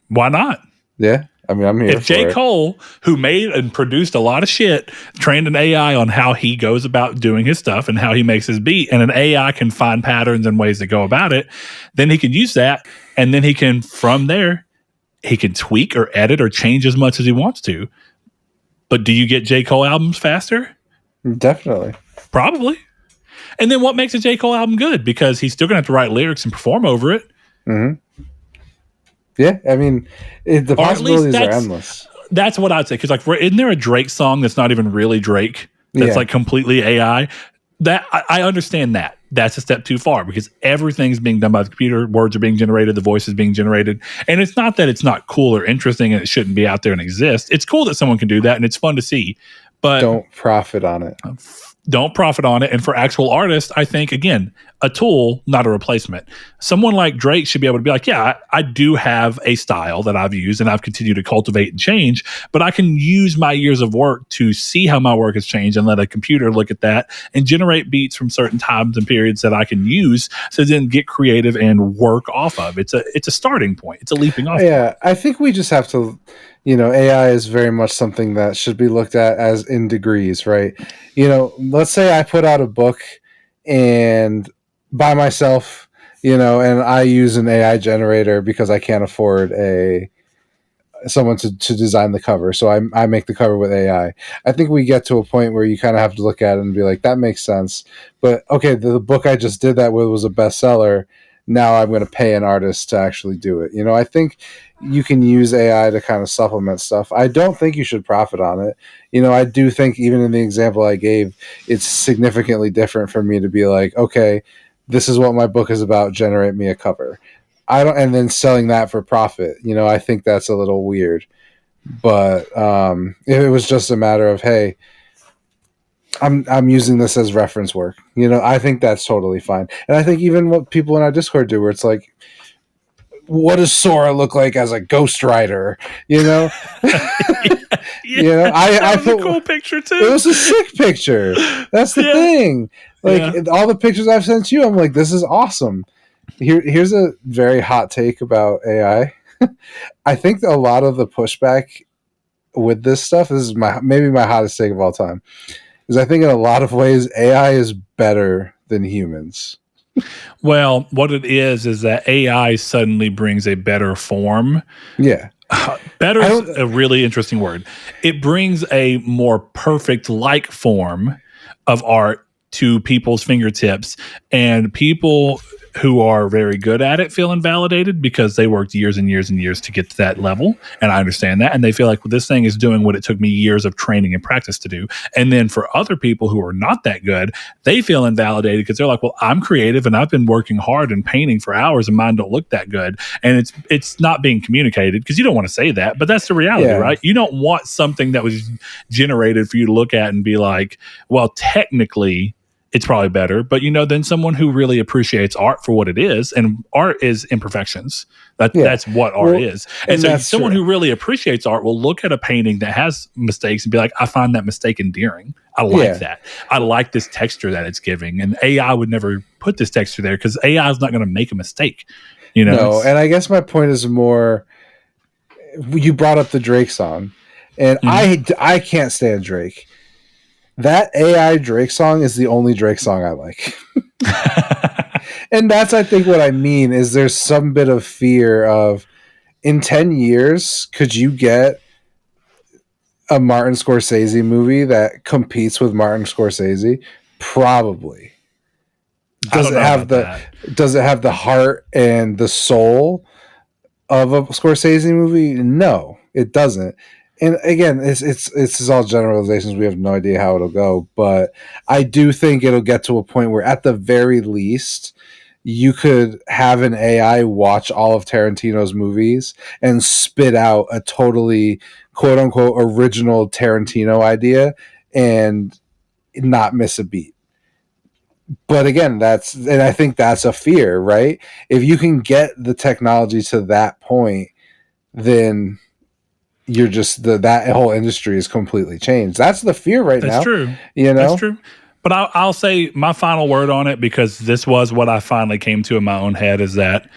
Why not? Yeah. I mean, I'm here If J. Cole, who made and produced a lot of shit, trained an AI on how he goes about doing his stuff and how he makes his beat, and an AI can find patterns and ways to go about it, then he can use that, and then he can, from there, he can tweak or edit or change as much as he wants to. But do you get J. Cole albums faster? Definitely. Probably. And then what makes a J. Cole album good? Because he's still going to have to write lyrics and perform over it. Mm-hmm. Yeah, I mean, the possibilities are endless. That's what I'd say. Because, like, isn't there a Drake song that's not even really Drake? That's like completely AI. That I understand that. That's a step too far, because everything's being done by the computer. Words are being generated. The voice is being generated. And it's not that it's not cool or interesting and it shouldn't be out there and exist. It's cool that someone can do that, and it's fun to see. But don't profit on it. Don't profit on it. And for actual artists, I think, again, a tool, not a replacement. Someone like Drake should be able to be like, yeah, I do have a style that I've used and I've continued to cultivate and change, but I can use my years of work to see how my work has changed and let a computer look at that and generate beats from certain times and periods that I can use to then get creative and work off of. It's a starting point. It's a leaping off point. I think we just have to, AI is very much something that should be looked at as in degrees, right? Let's say I put out a book and by myself, and I use an AI generator because I can't afford someone to design the cover. So I make the cover with AI. I think we get to a point where you kind of have to look at it and be like, that makes sense. But okay, the book I just did that with was a bestseller. Now I'm going to pay an artist to actually do it. I think you can use AI to kind of supplement stuff. I don't think you should profit on it. I do think, even in the example I gave, it's significantly different for me to be like, okay, this is what my book is about, generate me a cover. And then selling that for profit. I think that's a little weird. But if it was just a matter of, hey, I'm using this as reference work, I think that's totally fine. And I think even what people in our Discord do, where it's like, what does Sora look like as a ghostwriter? I put a cool picture too. It was a sick picture. That's the thing. Like all the pictures I've sent you, I'm like, this is awesome. Here's a very hot take about AI. I think a lot of the pushback with this stuff, this is maybe my hottest take of all time, is I think in a lot of ways AI is better than humans. Well, what it is that AI suddenly brings a better form. Yeah. Better is a really interesting word. It brings a more perfect like form of art to people's fingertips, and people who are very good at it feel invalidated because they worked years and years and years to get to that level. And I understand that. And they feel like, well, this thing is doing what it took me years of training and practice to do. And then for other people who are not that good, they feel invalidated because they're like, well, I'm creative and I've been working hard and painting for hours and mine don't look that good. And it's not being communicated, because you don't want to say that, but that's the reality, right? You don't want something that was generated for you to look at and be like, well, technically it's probably better. But then someone who really appreciates art for what it is, and art is imperfections. That's what art is. And so someone who really appreciates art will look at a painting that has mistakes and be like, I find that mistake endearing. I like that. I like this texture that it's giving. And AI would never put this texture there because AI is not going to make a mistake. No, and I guess my point is more, you brought up the Drake song, and I can't stand Drake. That AI Drake song is the only Drake song I like. And that's, I think, what I mean is there's some bit of fear of, in 10 years, could you get a Martin Scorsese movie that competes with Martin Scorsese? Probably. Does it have the heart and the soul of a Scorsese movie? No, it doesn't. And again, it's all generalizations. We have no idea how it'll go, but I do think it'll get to a point where, at the very least, you could have an AI watch all of Tarantino's movies and spit out a totally quote unquote original Tarantino idea and not miss a beat. But again, I think that's a fear, right? If you can get the technology to that point, then you're just that whole industry is completely changed. That's the fear right now. That's true. That's true. But I'll say my final word on it, because this was what I finally came to in my own head, is that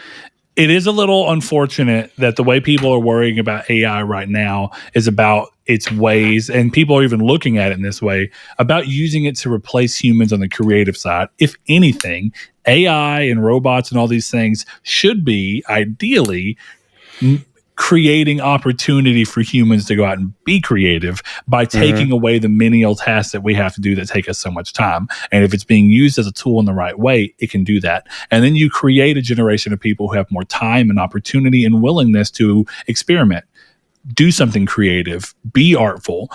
it is a little unfortunate that the way people are worrying about AI right now is about its ways, and people are even looking at it in this way, about using it to replace humans on the creative side. If anything, AI and robots and all these things should be ideally creating opportunity for humans to go out and be creative by taking away the menial tasks that we have to do that take us so much time. And if it's being used as a tool in the right way, it can do that. And then you create a generation of people who have more time and opportunity and willingness to experiment, do something creative, be artful,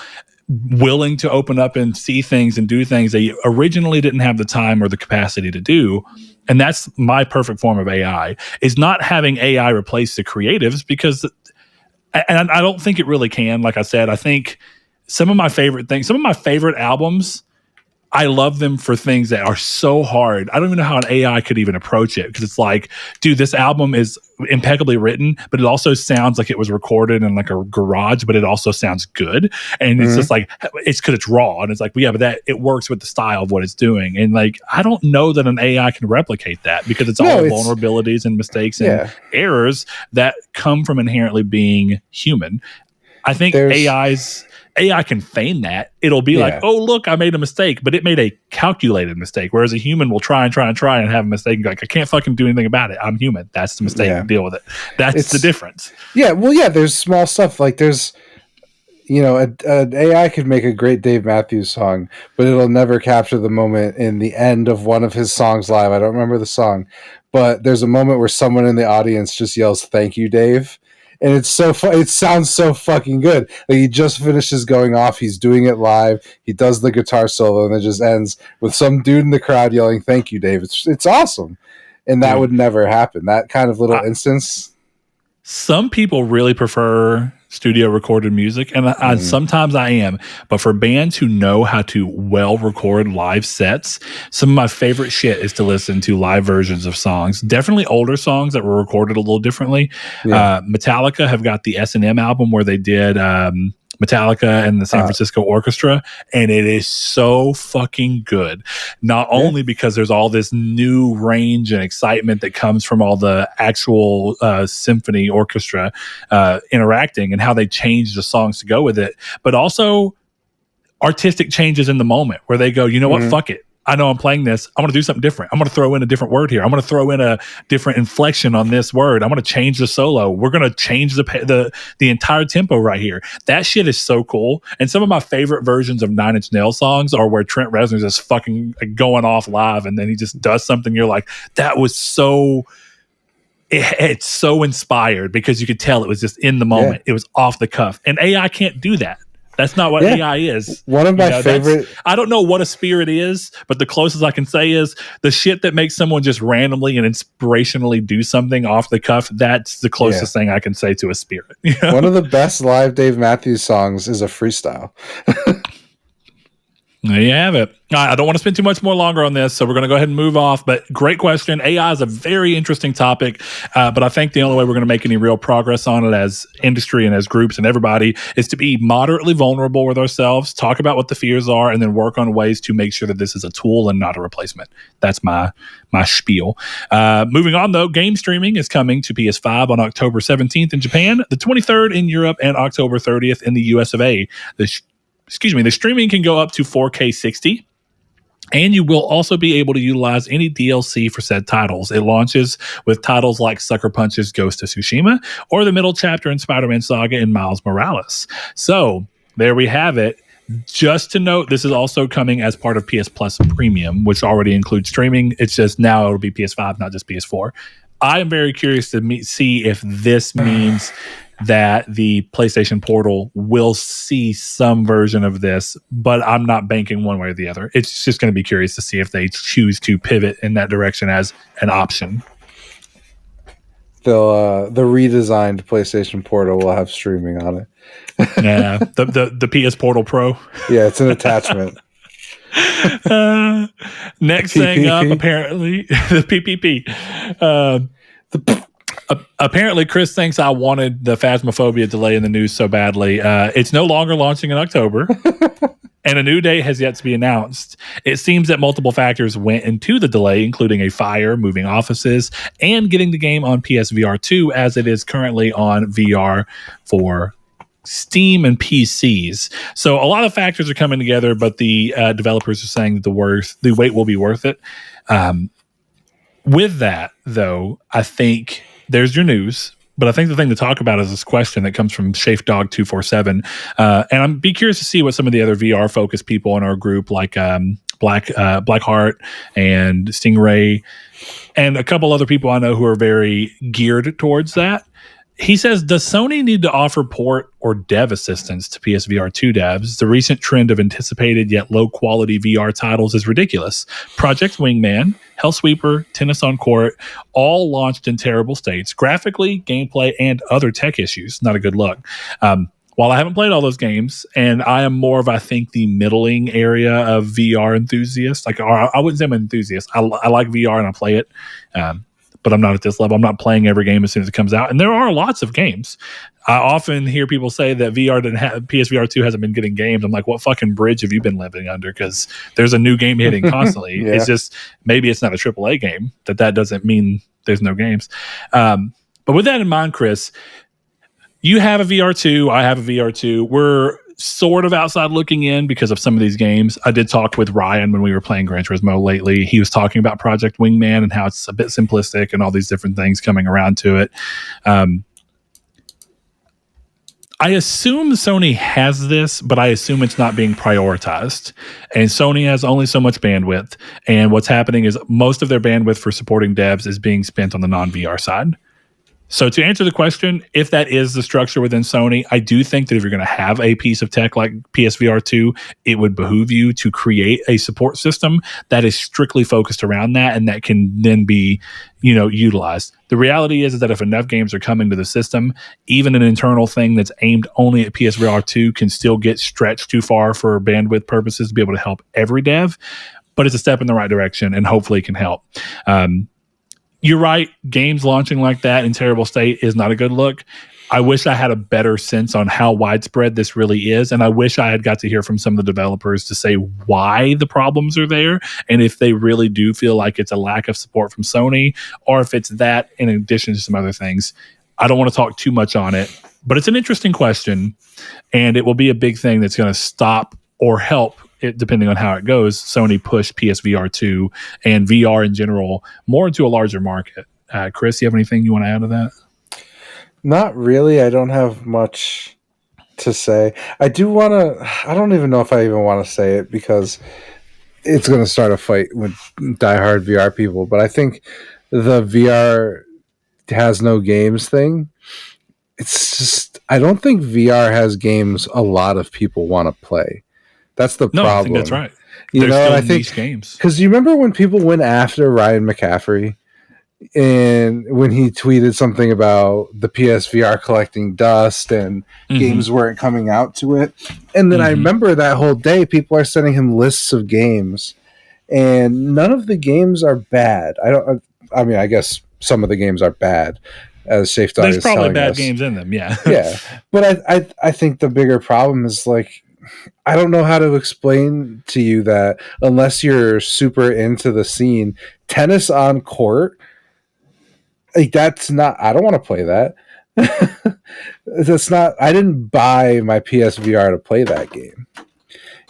willing to open up and see things and do things they originally didn't have the time or the capacity to do. And that's my perfect form of AI, is not having AI replace the creatives, because, and I don't think it really can. Like I said, I think some of my favorite albums, I love them for things that are so hard. I don't even know how an AI could even approach it, because it's like, dude, this album is impeccably written, but it also sounds like it was recorded in like a garage, but it also sounds good. And it's just like, it's because it's raw. And it's like, well, yeah, but that it works with the style of what it's doing. And like, I don't know that an AI can replicate that, because it's all vulnerabilities and mistakes and errors that come from inherently being human. I think AI can feign that. It'll be like, oh, look, I made a mistake, but it made a calculated mistake. Whereas a human will try and have a mistake and go like, I can't fucking do anything about it. I'm human. That's the mistake. Deal with it. That's the difference. Yeah. Well, yeah, there's small stuff. Like there's, an AI could make a great Dave Matthews song, but it'll never capture the moment in the end of one of his songs live. I don't remember the song, but there's a moment where someone in the audience just yells, "Thank you, Dave." And it's so it sounds so fucking good. Like he just finishes going off. He's doing it live. He does the guitar solo, and it just ends with some dude in the crowd yelling, "Thank you, Dave." It's awesome. And that would never happen. That kind of little instance. Some people really prefer studio recorded music, and sometimes I am. But for bands who know how to well record live sets, some of my favorite shit is to listen to live versions of songs. Definitely older songs that were recorded a little differently. Metallica have got the S&M album where they did Metallica and the San Francisco Orchestra, and it is so fucking good. Not only because there's all this new range and excitement that comes from all the actual symphony orchestra interacting and how they change the songs to go with it, but also artistic changes in the moment where they go, you know what, fuck it. I know I'm playing this. I'm going to do something different. I'm going to throw in a different word here. I'm going to throw in a different inflection on this word. I'm going to change the solo. We're going to change the entire tempo right here. That shit is so cool. And some of my favorite versions of Nine Inch Nails songs are where Trent Reznor's just fucking going off live, and then he just does something. You're like, that was so... It's so inspired, because you could tell it was just in the moment. It was off the cuff. And AI can't do that. That's not what AI is. One of my favorite... I don't know what a spirit is, but the closest I can say is the shit that makes someone just randomly and inspirationally do something off the cuff. That's the closest thing I can say to a spirit. One of the best live Dave Matthews songs is a freestyle. There you have it. I don't want to spend too much more longer on this, so we're going to go ahead and move off. But great question. AI is a very interesting topic, but I think the only way we're going to make any real progress on it as industry and as groups and everybody is to be moderately vulnerable with ourselves, talk about what the fears are, and then work on ways to make sure that this is a tool and not a replacement. That's my spiel. Moving on, though, game streaming is coming to PS5 on October 17th in Japan, the 23rd in Europe, and October 30th in the US of A. The streaming can go up to 4K 60. And you will also be able to utilize any DLC for said titles. It launches with titles like Sucker Punch's Ghost of Tsushima or the middle chapter in Spider-Man Saga and Miles Morales. So there we have it. Just to note, this is also coming as part of PS Plus Premium, which already includes streaming. It's just now it'll be PS5, not just PS4. I am very curious to see if this means that the PlayStation Portal will see some version of this, but I'm not banking one way or the other. It's just going to be curious to see if they choose to pivot in that direction as an option. The redesigned PlayStation Portal will have streaming on it. Yeah, the PS Portal Pro. Yeah, it's an attachment. Next thing up, apparently, the PPP. Apparently, Chris thinks I wanted the Phasmophobia delay in the news so badly. It's no longer launching in October, and a new date has yet to be announced. It seems that multiple factors went into the delay, including a fire, moving offices, and getting the game on PSVR 2 as it is currently on VR for Steam and PCs. So a lot of factors are coming together, but the developers are saying that the wait will be worth it. With that, though, I think there's your news. But I think the thing to talk about is this question that comes from ShafeDog247. And I'm be curious to see what some of the other VR focused people in our group, like Blackheart and Stingray, and a couple other people I know who are very geared towards that. He says, does Sony need to offer port or dev assistance to PSVR 2 devs? The recent trend of anticipated yet low-quality VR titles is ridiculous. Project Wingman, Hellsweeper, Tennis on Court, all launched in terrible states. Graphically, gameplay, and other tech issues. Not a good look. While I haven't played all those games, and I am more of, I think, the middling area of VR enthusiast. Like, I wouldn't say I'm an enthusiast. I like VR and I play it. But I'm not at this level. I'm not playing every game as soon as it comes out. And there are lots of games. I often hear people say that PSVR 2 hasn't been getting games. I'm like, what fucking bridge have you been living under? Because there's a new game hitting constantly. Yeah. It's just, maybe it's not a AAA game. That doesn't mean there's no games. But with that in mind, Chris, you have a VR 2. I have a VR 2. We're sort of outside looking in because of some of these games. I did talk with Ryan when we were playing Gran Turismo lately. He was talking about Project Wingman and how it's a bit simplistic and all these different things coming around to it. I assume Sony has this, but I assume it's not being prioritized. And Sony has only so much bandwidth. And what's happening is most of their bandwidth for supporting devs is being spent on the non-VR side. So to answer the question, if that is the structure within Sony, I do think that if you're going to have a piece of tech like PSVR 2, it would behoove you to create a support system that is strictly focused around that and that can then be, utilized. The reality is that if enough games are coming to the system, even an internal thing that's aimed only at PSVR 2 can still get stretched too far for bandwidth purposes to be able to help every dev. But it's a step in the right direction and hopefully it can help. You're right. Games launching like that in terrible state is not a good look. I wish I had a better sense on how widespread this really is. And I wish I had got to hear from some of the developers to say why the problems are there. And if they really do feel like it's a lack of support from Sony, or if it's that in addition to some other things. I don't want to talk too much on it, but it's an interesting question. And it will be a big thing that's going to stop or help it, depending on how it goes, Sony push PSVR 2 and VR in general more into a larger market. Chris, you have anything you want to add to that? Not really. I don't have much to say. I do want to, I don't even know if I even want to say it because it's going to start a fight with diehard VR people, but I think the VR has no games thing. It's just, I don't think VR has games a lot of people want to play. That's the problem. I think that's right. There's still niche games. Because you remember when people went after Ryan McCaffrey And when he tweeted something about the PSVR collecting dust and games weren't coming out to it. And then I remember that whole day, people are sending him lists of games, and none of the games are bad. I mean, I guess some of the games are bad, as Safe Dog There's is probably telling bad us. games in them, yeah. Yeah. But I think the bigger problem is, like, I don't know how to explain to you that unless you're super into the scene, tennis on court, like, that's not, I don't want to play that. That's not, I didn't buy my PSVR to play that game,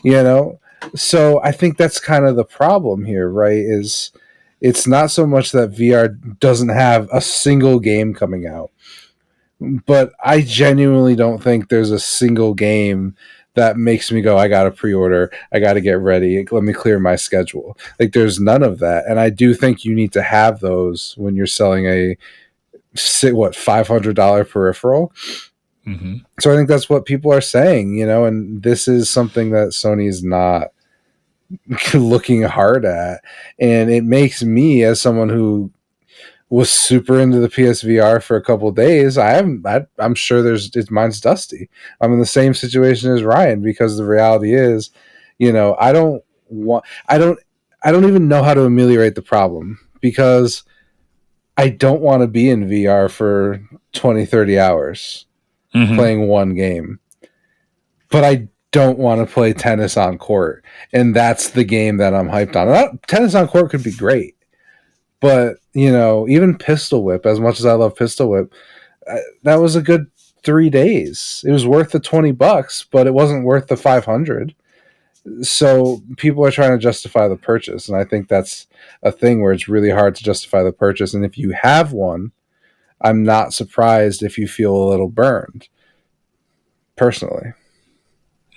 you know? So I think that's kind of the problem here, right? Is it's not so much that VR doesn't have a single game coming out, but I genuinely don't think there's a single game that makes me go, I got to pre-order, I got to get ready, let me clear my schedule. Like, there's none of that. And I do think you need to have those when you're selling a $500 peripheral. So I think that's what people are saying, you know, and this is something that Sony's not looking hard at. And it makes me, as someone who was super into the PSVR for a couple of days, I'm sure mine's dusty. I'm in the same situation as Ryan, because the reality is, you know, I don't even know how to ameliorate the problem, because I don't want to be in VR for 20, 30 hours playing one game. But I don't want to play tennis on court. And that's the game that I'm hyped on. Tennis on court could be great. But, you know, even Pistol Whip, as much as I love Pistol Whip, that was a good 3 days. It was worth the $20, but it wasn't worth the 500. So people are trying to justify the purchase, and I think that's a thing where it's really hard to justify the purchase. And if you have one, I'm not surprised if you feel a little burned, personally.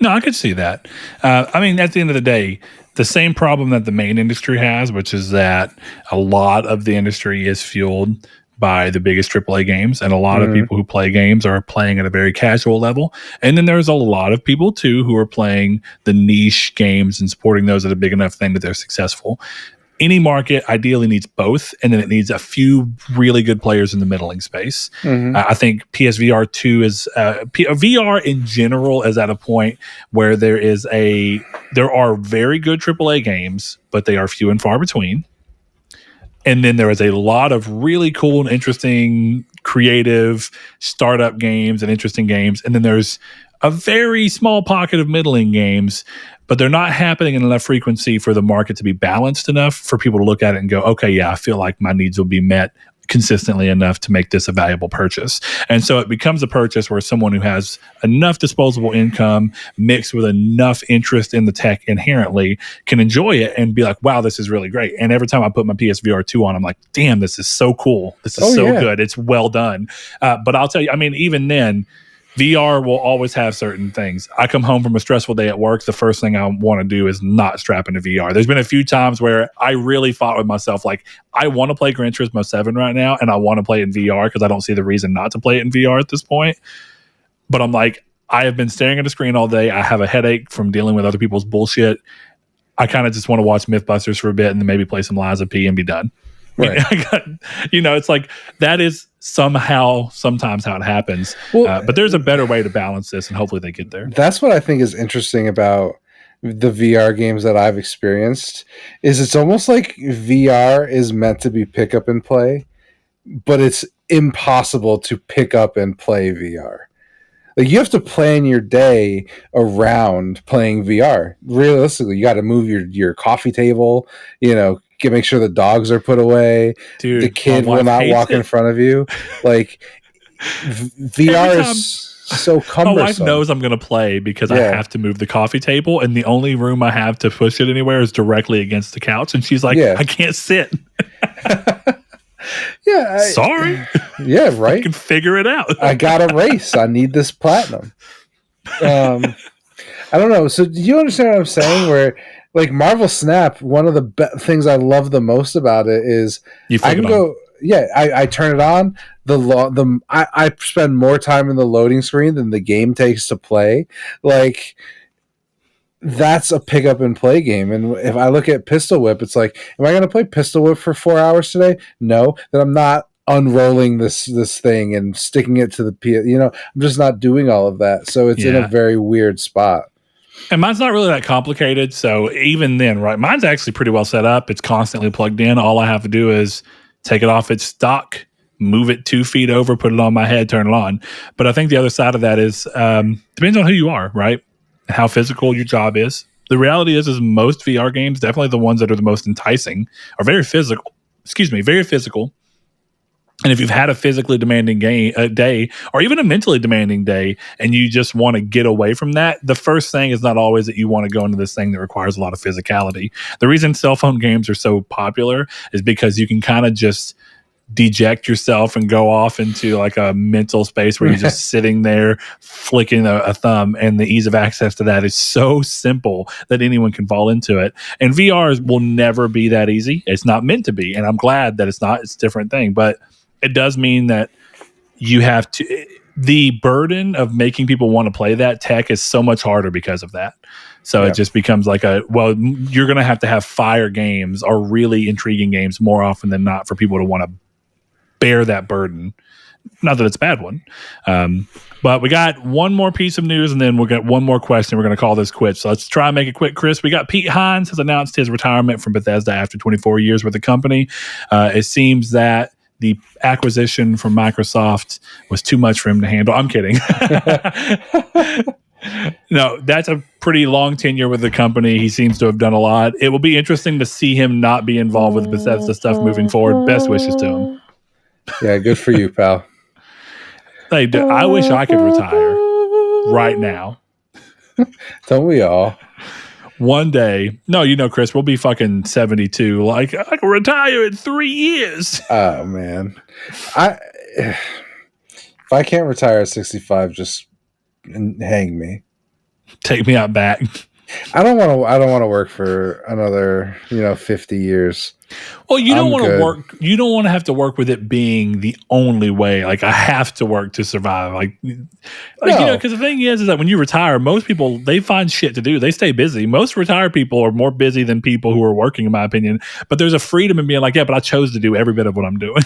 No, I could see that. I mean, at the end of the day, the same problem that the main industry has, which is that a lot of the industry is fueled by the biggest AAA games, and a lot of people who play games are playing at a very casual level. And then there's a lot of people too who are playing the niche games and supporting those at a big enough thing that they're successful. Any market ideally needs both, and then it needs a few really good players in the middling space. I think PSVR 2 is VR in general is at a point where there are very good AAA games, but they are few and far between. And then there is a lot of really cool and interesting, creative startup games and interesting games. And then there's a very small pocket of middling games, but they're not happening in enough frequency for the market to be balanced enough for people to look at it and go, okay, yeah, I feel like my needs will be met consistently enough to make this a valuable purchase. And so it becomes a purchase where someone who has enough disposable income mixed with enough interest in the tech inherently can enjoy it and be like, wow, this is really great. And every time I put my PSVR 2 on, I'm like, damn, this is so cool. This is good. It's well done. But I'll tell you, I mean, even then, VR will always have certain things. I come home from a stressful day at work. The first thing I want to do is not strap into VR. There's been a few times where I really fought with myself. Like, I want to play Gran Turismo 7 right now, and I want to play it in VR because I don't see the reason not to play it in VR at this point. But I'm like, I have been staring at a screen all day. I have a headache from dealing with other people's bullshit. I kind of just want to watch Mythbusters for a bit and then maybe play some Liza P and be done. Right. It's like that is sometimes how it happens. Well, but there's a better way to balance this, and hopefully they get there. That's what I think is interesting about the VR games that I've experienced, is it's almost like VR is meant to be pick up and play, but it's impossible to pick up and play VR. Like, you have to plan your day around playing VR. Realistically, you got to move your coffee table, you know, make sure the dogs are put away. Dude, the kid will not walk in front of you. Like, VR is so cumbersome. My wife knows I'm going to play because I have to move the coffee table, and the only room I have to push it anywhere is directly against the couch. And she's like, I can't sit. Sorry. Yeah, right. I can figure it out. I got a race. I need this platinum. I don't know. So do you understand what I'm saying? Where, like, Marvel Snap, one of the things I love the most about it is I can go. Yeah, I turn it on. I spend more time in the loading screen than the game takes to play. Like, that's a pick up and play game. And if I look at Pistol Whip, it's like, am I going to play Pistol Whip for 4 hours today? No. Then I'm not unrolling this thing and sticking it to the I'm just not doing all of that. So it's in a very weird spot. And mine's not really that complicated. So even then, right, mine's actually pretty well set up. It's constantly plugged in. All I have to do is take it off its dock, move it 2 feet over, put it on my head, turn it on. But I think the other side of that is depends on who you are, right? How physical your job is. The reality is most VR games, definitely the ones that are the most enticing, are very physical. Very physical. And if you've had a physically demanding day, or even a mentally demanding day, and you just want to get away from that, the first thing is not always that you want to go into this thing that requires a lot of physicality. The reason cell phone games are so popular is because you can kind of just deject yourself and go off into like a mental space where you're just sitting there flicking a thumb, and the ease of access to that is so simple that anyone can fall into it. And VR will never be that easy. It's not meant to be, and I'm glad that it's not. It's a different thing, but it does mean that you have to, the burden of making people want to play that tech is so much harder because of that. So it just becomes like you're going to have fire games or really intriguing games more often than not for people to want to bear that burden. Not that it's a bad one. But we got one more piece of news, and then we'll get one more question. We're going to call this quits. So let's try and make it quick, Chris. We got Pete Hines has announced his retirement from Bethesda after 24 years with the company. It seems that the acquisition from Microsoft was too much for him to handle. I'm kidding. No, that's a pretty long tenure with the company. He seems to have done a lot. It will be interesting to see him not be involved with Bethesda stuff moving forward. Best wishes to him. Yeah, good for you, pal. I wish I could retire right now. Don't we all? One day, no, Chris, we'll be fucking 72. Like, I can retire in 3 years. Oh man, if I can't retire at 65, just hang me. Take me out back. I don't want to work for another 50 years. Well, you don't want to work. You don't want to have to work with it being the only way. Like, I have to work to survive. Like no. Because the thing is that when you retire, most people, they find shit to do. They stay busy. Most retired people are more busy than people who are working, in my opinion. But there's a freedom in being like, yeah, but I chose to do every bit of what I'm doing.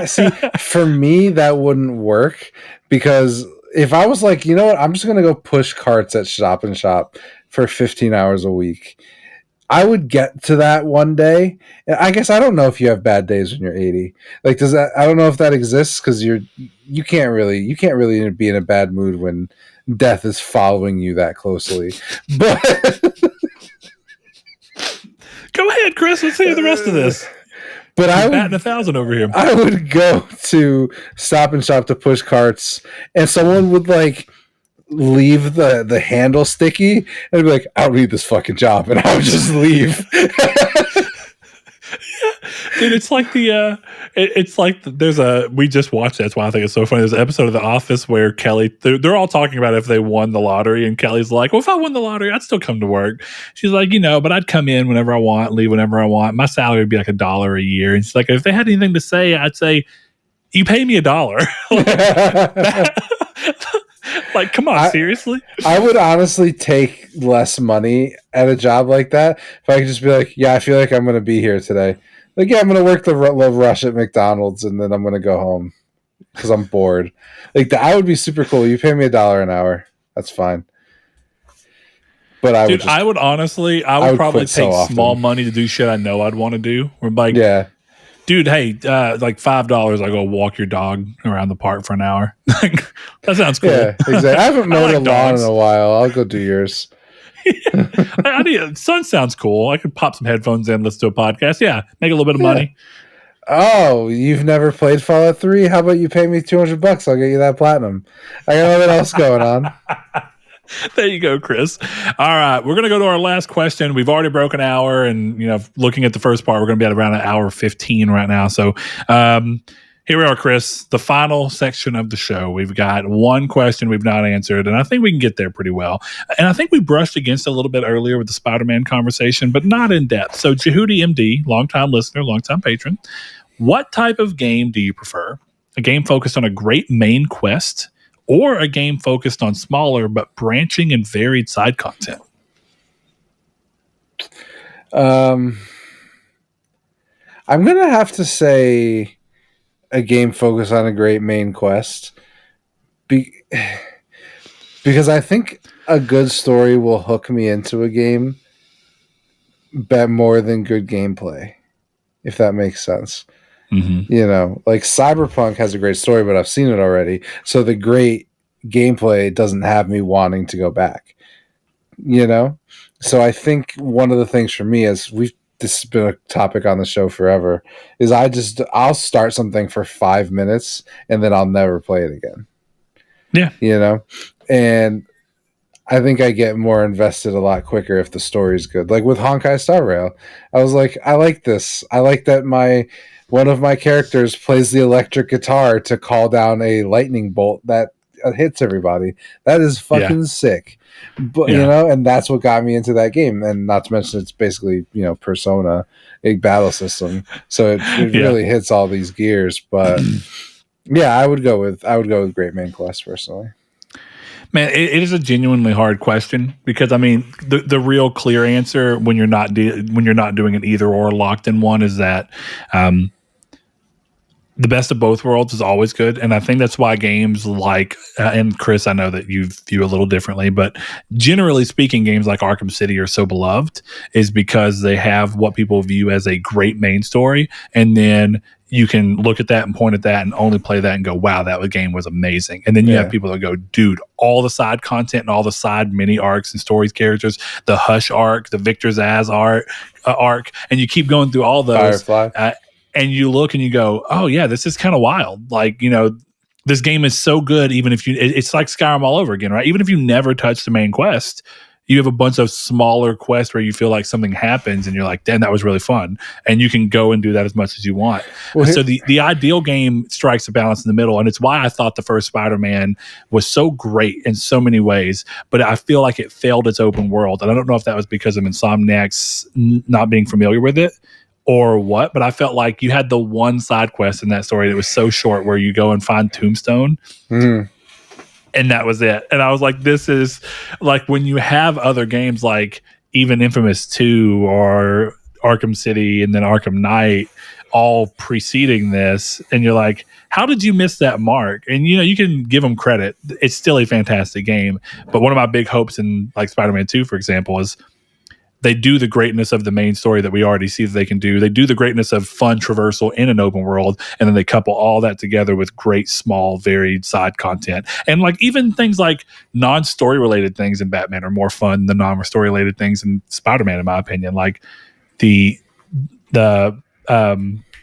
See, for me, that wouldn't work, because if I was like, you know what, I'm just going to go push carts at Shop and Shop for 15 hours a week, I would get to that one day. I guess I don't know if you have bad days when you're 80. Like, does that? I don't know if that exists, because you can't really be in a bad mood when death is following you that closely. But go ahead, Chris. Let's hear the rest of this. But I would batting 1,000 over here. I would go to Stop and Shop to push carts, and someone would like leave the handle sticky, and I'd be like, I don't need this fucking job, and I would just leave. Dude, it's like we just watched it. That's why I think it's so funny. There's an episode of The Office where Kelly, they're all talking about if they won the lottery, and Kelly's like, well, if I won the lottery, I'd still come to work. She's like, but I'd come in whenever I want, leave whenever I want. My salary would be like $1 a year. And she's like, if they had anything to say, I'd say, you pay me $1. Like, come on, seriously? I would honestly take less money at a job like that if I could just be like, yeah, I feel like I'm going to be here today. Like, yeah, I'm going to work the rush at McDonald's, and then I'm going to go home because I'm bored. Like, that would be super cool. You pay me $1 an hour. That's fine. But I would probably take small money to do shit I know I'd want to do. We're like, yeah. Dude, hey, like $5, I go walk your dog around the park for an hour. That sounds cool. Yeah, exactly. I haven't mowed a lawn in a while. I'll go do yours. Sun sounds cool. I could pop some headphones in, listen to a podcast. Yeah, make a little bit of money. Oh, you've never played Fallout 3? How about you pay me $200? I'll get you that platinum. I got nothing else going on. There you go, Chris. All right, we're going to go to our last question. We've already broken an hour, and looking at the first part, we're going to be at around an hour 15 right now. So here we are, Chris, the final section of the show. We've got one question we've not answered, and I think we can get there pretty well. And I think we brushed against it a little bit earlier with the Spider-Man conversation, but not in depth. So Jehudi MD, longtime listener, longtime patron, what type of game do you prefer? A game focused on a great main quest, or a game focused on smaller but branching and varied side content? I'm gonna have to say a game focused on a great main quest, because I think a good story will hook me into a game bet more than good gameplay, if that makes sense. Mm-hmm. You know, like Cyberpunk has a great story, but I've seen it already. So the great gameplay doesn't have me wanting to go back. You know? So I think one of the things for me is this has been a topic on the show forever, is I'll start something for 5 minutes and then I'll never play it again. Yeah. You know? And I think I get more invested a lot quicker if the story's good. Like with Honkai Star Rail, I was like, I like this. I like that one of my characters plays the electric guitar to call down a lightning bolt that hits everybody. That is fucking sick. But and that's what got me into that game. And not to mention, it's basically Persona, a battle system, so it really hits all these gears. But yeah, I would go with Great Main Quest personally. Man, it is a genuinely hard question because I mean the real clear answer when you're not doing an either or locked in one is that the best of both worlds is always good, and I think that's why games like and Chris, I know that you view a little differently, but generally speaking, games like Arkham City are so beloved is because they have what people view as a great main story, and then you can look at that and point at that and only play that and go, wow, that game was amazing. And then you have people that go, dude, all the side content and all the side mini arcs and stories characters, the Hush arc, the Victor Zsasz arc, and you keep going through all those. Firefly. And you look and you go, oh yeah, this is kind of wild. Like, this game is so good. Even if it's like Skyrim all over again, right? Even if you never touch the main quest, you have a bunch of smaller quests where you feel like something happens and you're like, damn, that was really fun. And you can go and do that as much as you want. So the ideal game strikes a balance in the middle. And it's why I thought the first Spider-Man was so great in so many ways, but I feel like it failed its open world. And I don't know if that was because of Insomniac's not being familiar with it or what, but I felt like you had the one side quest in that story that was so short where you go and find Tombstone. And that was it. And I was like, this is like when you have other games like even Infamous 2 or Arkham City and then Arkham Knight all preceding this, and you're like, how did you miss that mark? And you can give them credit. It's still a fantastic game. But one of my big hopes in like Spider-Man 2, for example, is they do the greatness of the main story that we already see that they can do. They do the greatness of fun traversal in an open world, and then they couple all that together with great, small, varied side content. And like even things like non-story related things in Batman are more fun than non-story related things in Spider-Man, in my opinion. Like the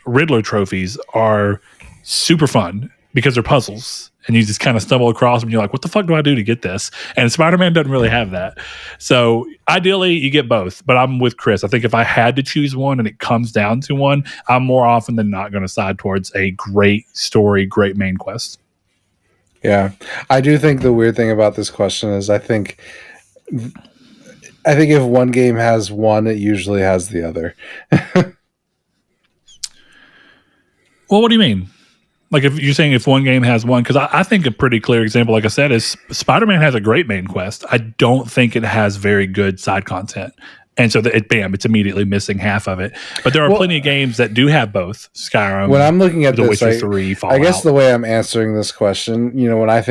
Riddler trophies are super fun because they're puzzles. And you just kind of stumble across them and you're like, what the fuck do I do to get this? And Spider-Man doesn't really have that. So ideally you get both, but I'm with Chris. I think if I had to choose one and it comes down to one, I'm more often than not going to side towards a great story, great main quest. Yeah. I do think the weird thing about this question is I think if one game has one, it usually has the other. Well, what do you mean? Like if you're saying if one game has one, because I think a pretty clear example, like I said, is Spider-Man has a great main quest. I don't think it has very good side content. And so it's immediately missing half of it. But there are plenty of games that do have both. Skyrim, when I'm looking at The this, Witcher 3, Fallout. I guess the way I'm answering this question, when I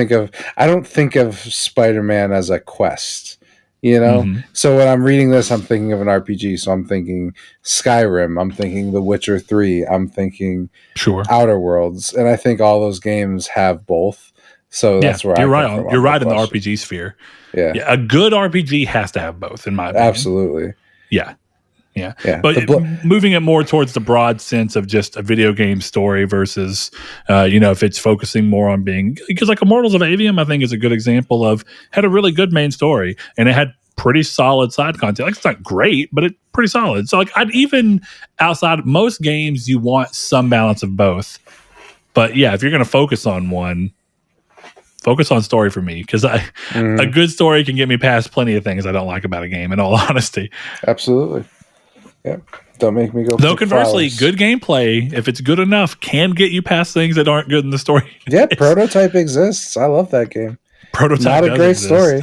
don't think of Spider-Man as a quest. So when I'm reading this, I'm thinking of an RPG. So I'm thinking Skyrim, I'm thinking The Witcher 3, I'm thinking Outer Worlds, and I think all those games have both. So that's where you're right. You're right in the RPG sphere. Yeah, a good RPG has to have both, in my opinion. Absolutely. Yeah. But moving it more towards the broad sense of just a video game story versus, if it's focusing more on being, because like Immortals of Avium, I think is a good example of had a really good main story and it had pretty solid side content. Like it's not great, but it's pretty solid. So like I'd even outside most games, you want some balance of both. But yeah, if you're going to focus on one, focus on story for me, because a good story can get me past plenty of things I don't like about a game, in all honesty. Absolutely. Yeah. Don't make me go. Though conversely, good gameplay, if it's good enough, can get you past things that aren't good in the story. Yeah, Prototype exists. I love that game. Prototype not a great exist. story.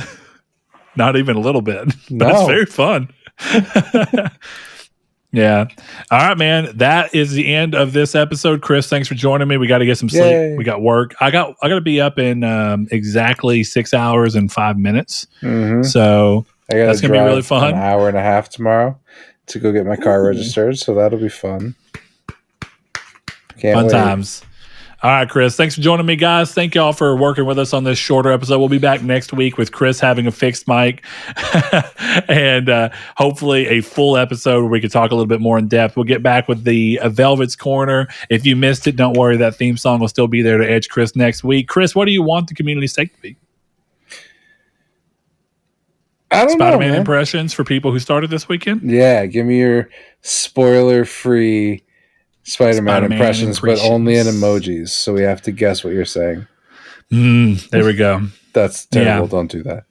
Not even a little bit. No. But it's very fun. Yeah. All right, man. That is the end of this episode. Chris, thanks for joining me. We got to get some sleep. Yay. We got work. I got to be up in exactly 6 hours and 5 minutes. Mm-hmm. So that's gonna be really fun. An hour and a half tomorrow to go get my car registered. So that'll be fun. Fun times. All right, Chris. Thanks for joining me, guys. Thank y'all for working with us on this shorter episode. We'll be back next week with Chris having a fixed mic and hopefully a full episode where we can talk a little bit more in depth. We'll get back with the Velvet's Corner. If you missed it, don't worry. That theme song will still be there to edge Chris next week. Chris, what do you want the community stake to be? I don't know, Spider-Man impressions for people who started this weekend? Yeah, give me your spoiler-free Spider-Man impressions, but only in emojis, so we have to guess what you're saying. There we go. That's terrible. Yeah. Don't do that.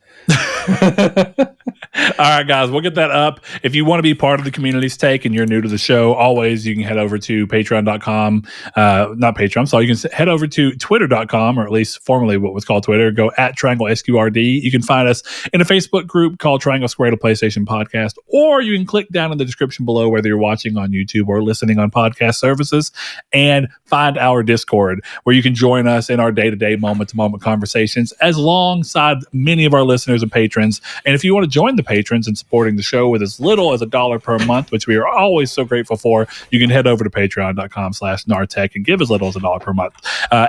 All right, guys, we'll get that up. If you want to be part of the community's take and you're new to the show, always you can head over to patreon.com. Not Patreon, I'm sorry. You can head over to twitter.com, or at least formerly what was called Twitter. Go at Triangle SQRD. You can find us in a Facebook group called Triangle Squared, a PlayStation podcast, or you can click down in the description below, whether you're watching on YouTube or listening on podcast services, and find our Discord, where you can join us in our day-to-day, moment-to-moment conversations, as alongside many of our listeners and patrons. And if you want to join the patrons and supporting the show with as little as $1 per month, which we are always so grateful for, you can head over to patreon.com/nartech and give as little as $1 per month.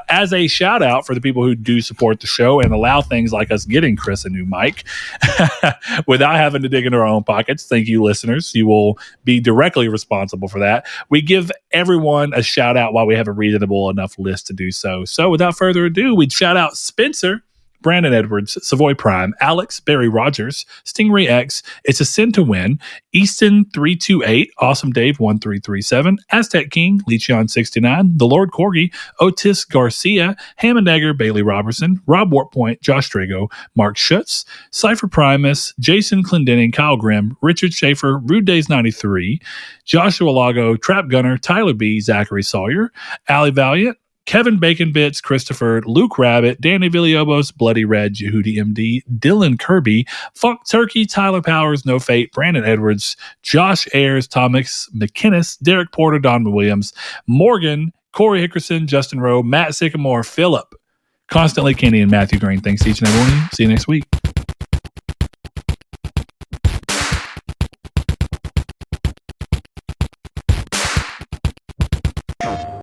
As a shout out for the people who do support the show and allow things like us getting Chris a new mic without having to dig into our own pockets. Thank you, listeners. You will be directly responsible for that. We give everyone a shout out while we have a reasonable enough list to do so. So without further ado, we'd shout out Spencer, Brandon Edwards, Savoy Prime, Alex, Barry Rogers, Stingray X, It's a Sin to Win, Easton 328, Awesome Dave 1337, Aztec King, Lecheon 69, The Lord Corgi, Otis Garcia, Hammond Egger, Bailey Robertson, Rob Wartpoint, Josh Drago, Mark Schutz, Cypher Primus, Jason Clendenning, Kyle Grimm, Richard Schaefer, Rude Days 93, Joshua Lago, Trap Gunner, Tyler B, Zachary Sawyer, Ali Valiant, Kevin Bacon Bits, Christopher, Luke Rabbit, Danny Villalobos, Bloody Red, Yehudi MD, Dylan Kirby, Funk Turkey, Tyler Powers, No Fate, Brandon Edwards, Josh Ayers, Thomas McKinnis, Derek Porter, Don Williams, Morgan, Corey Hickerson, Justin Rowe, Matt Sycamore, Phillip, Constantly Kenny, and Matthew Green. Thanks to each and every one of you. See you next week.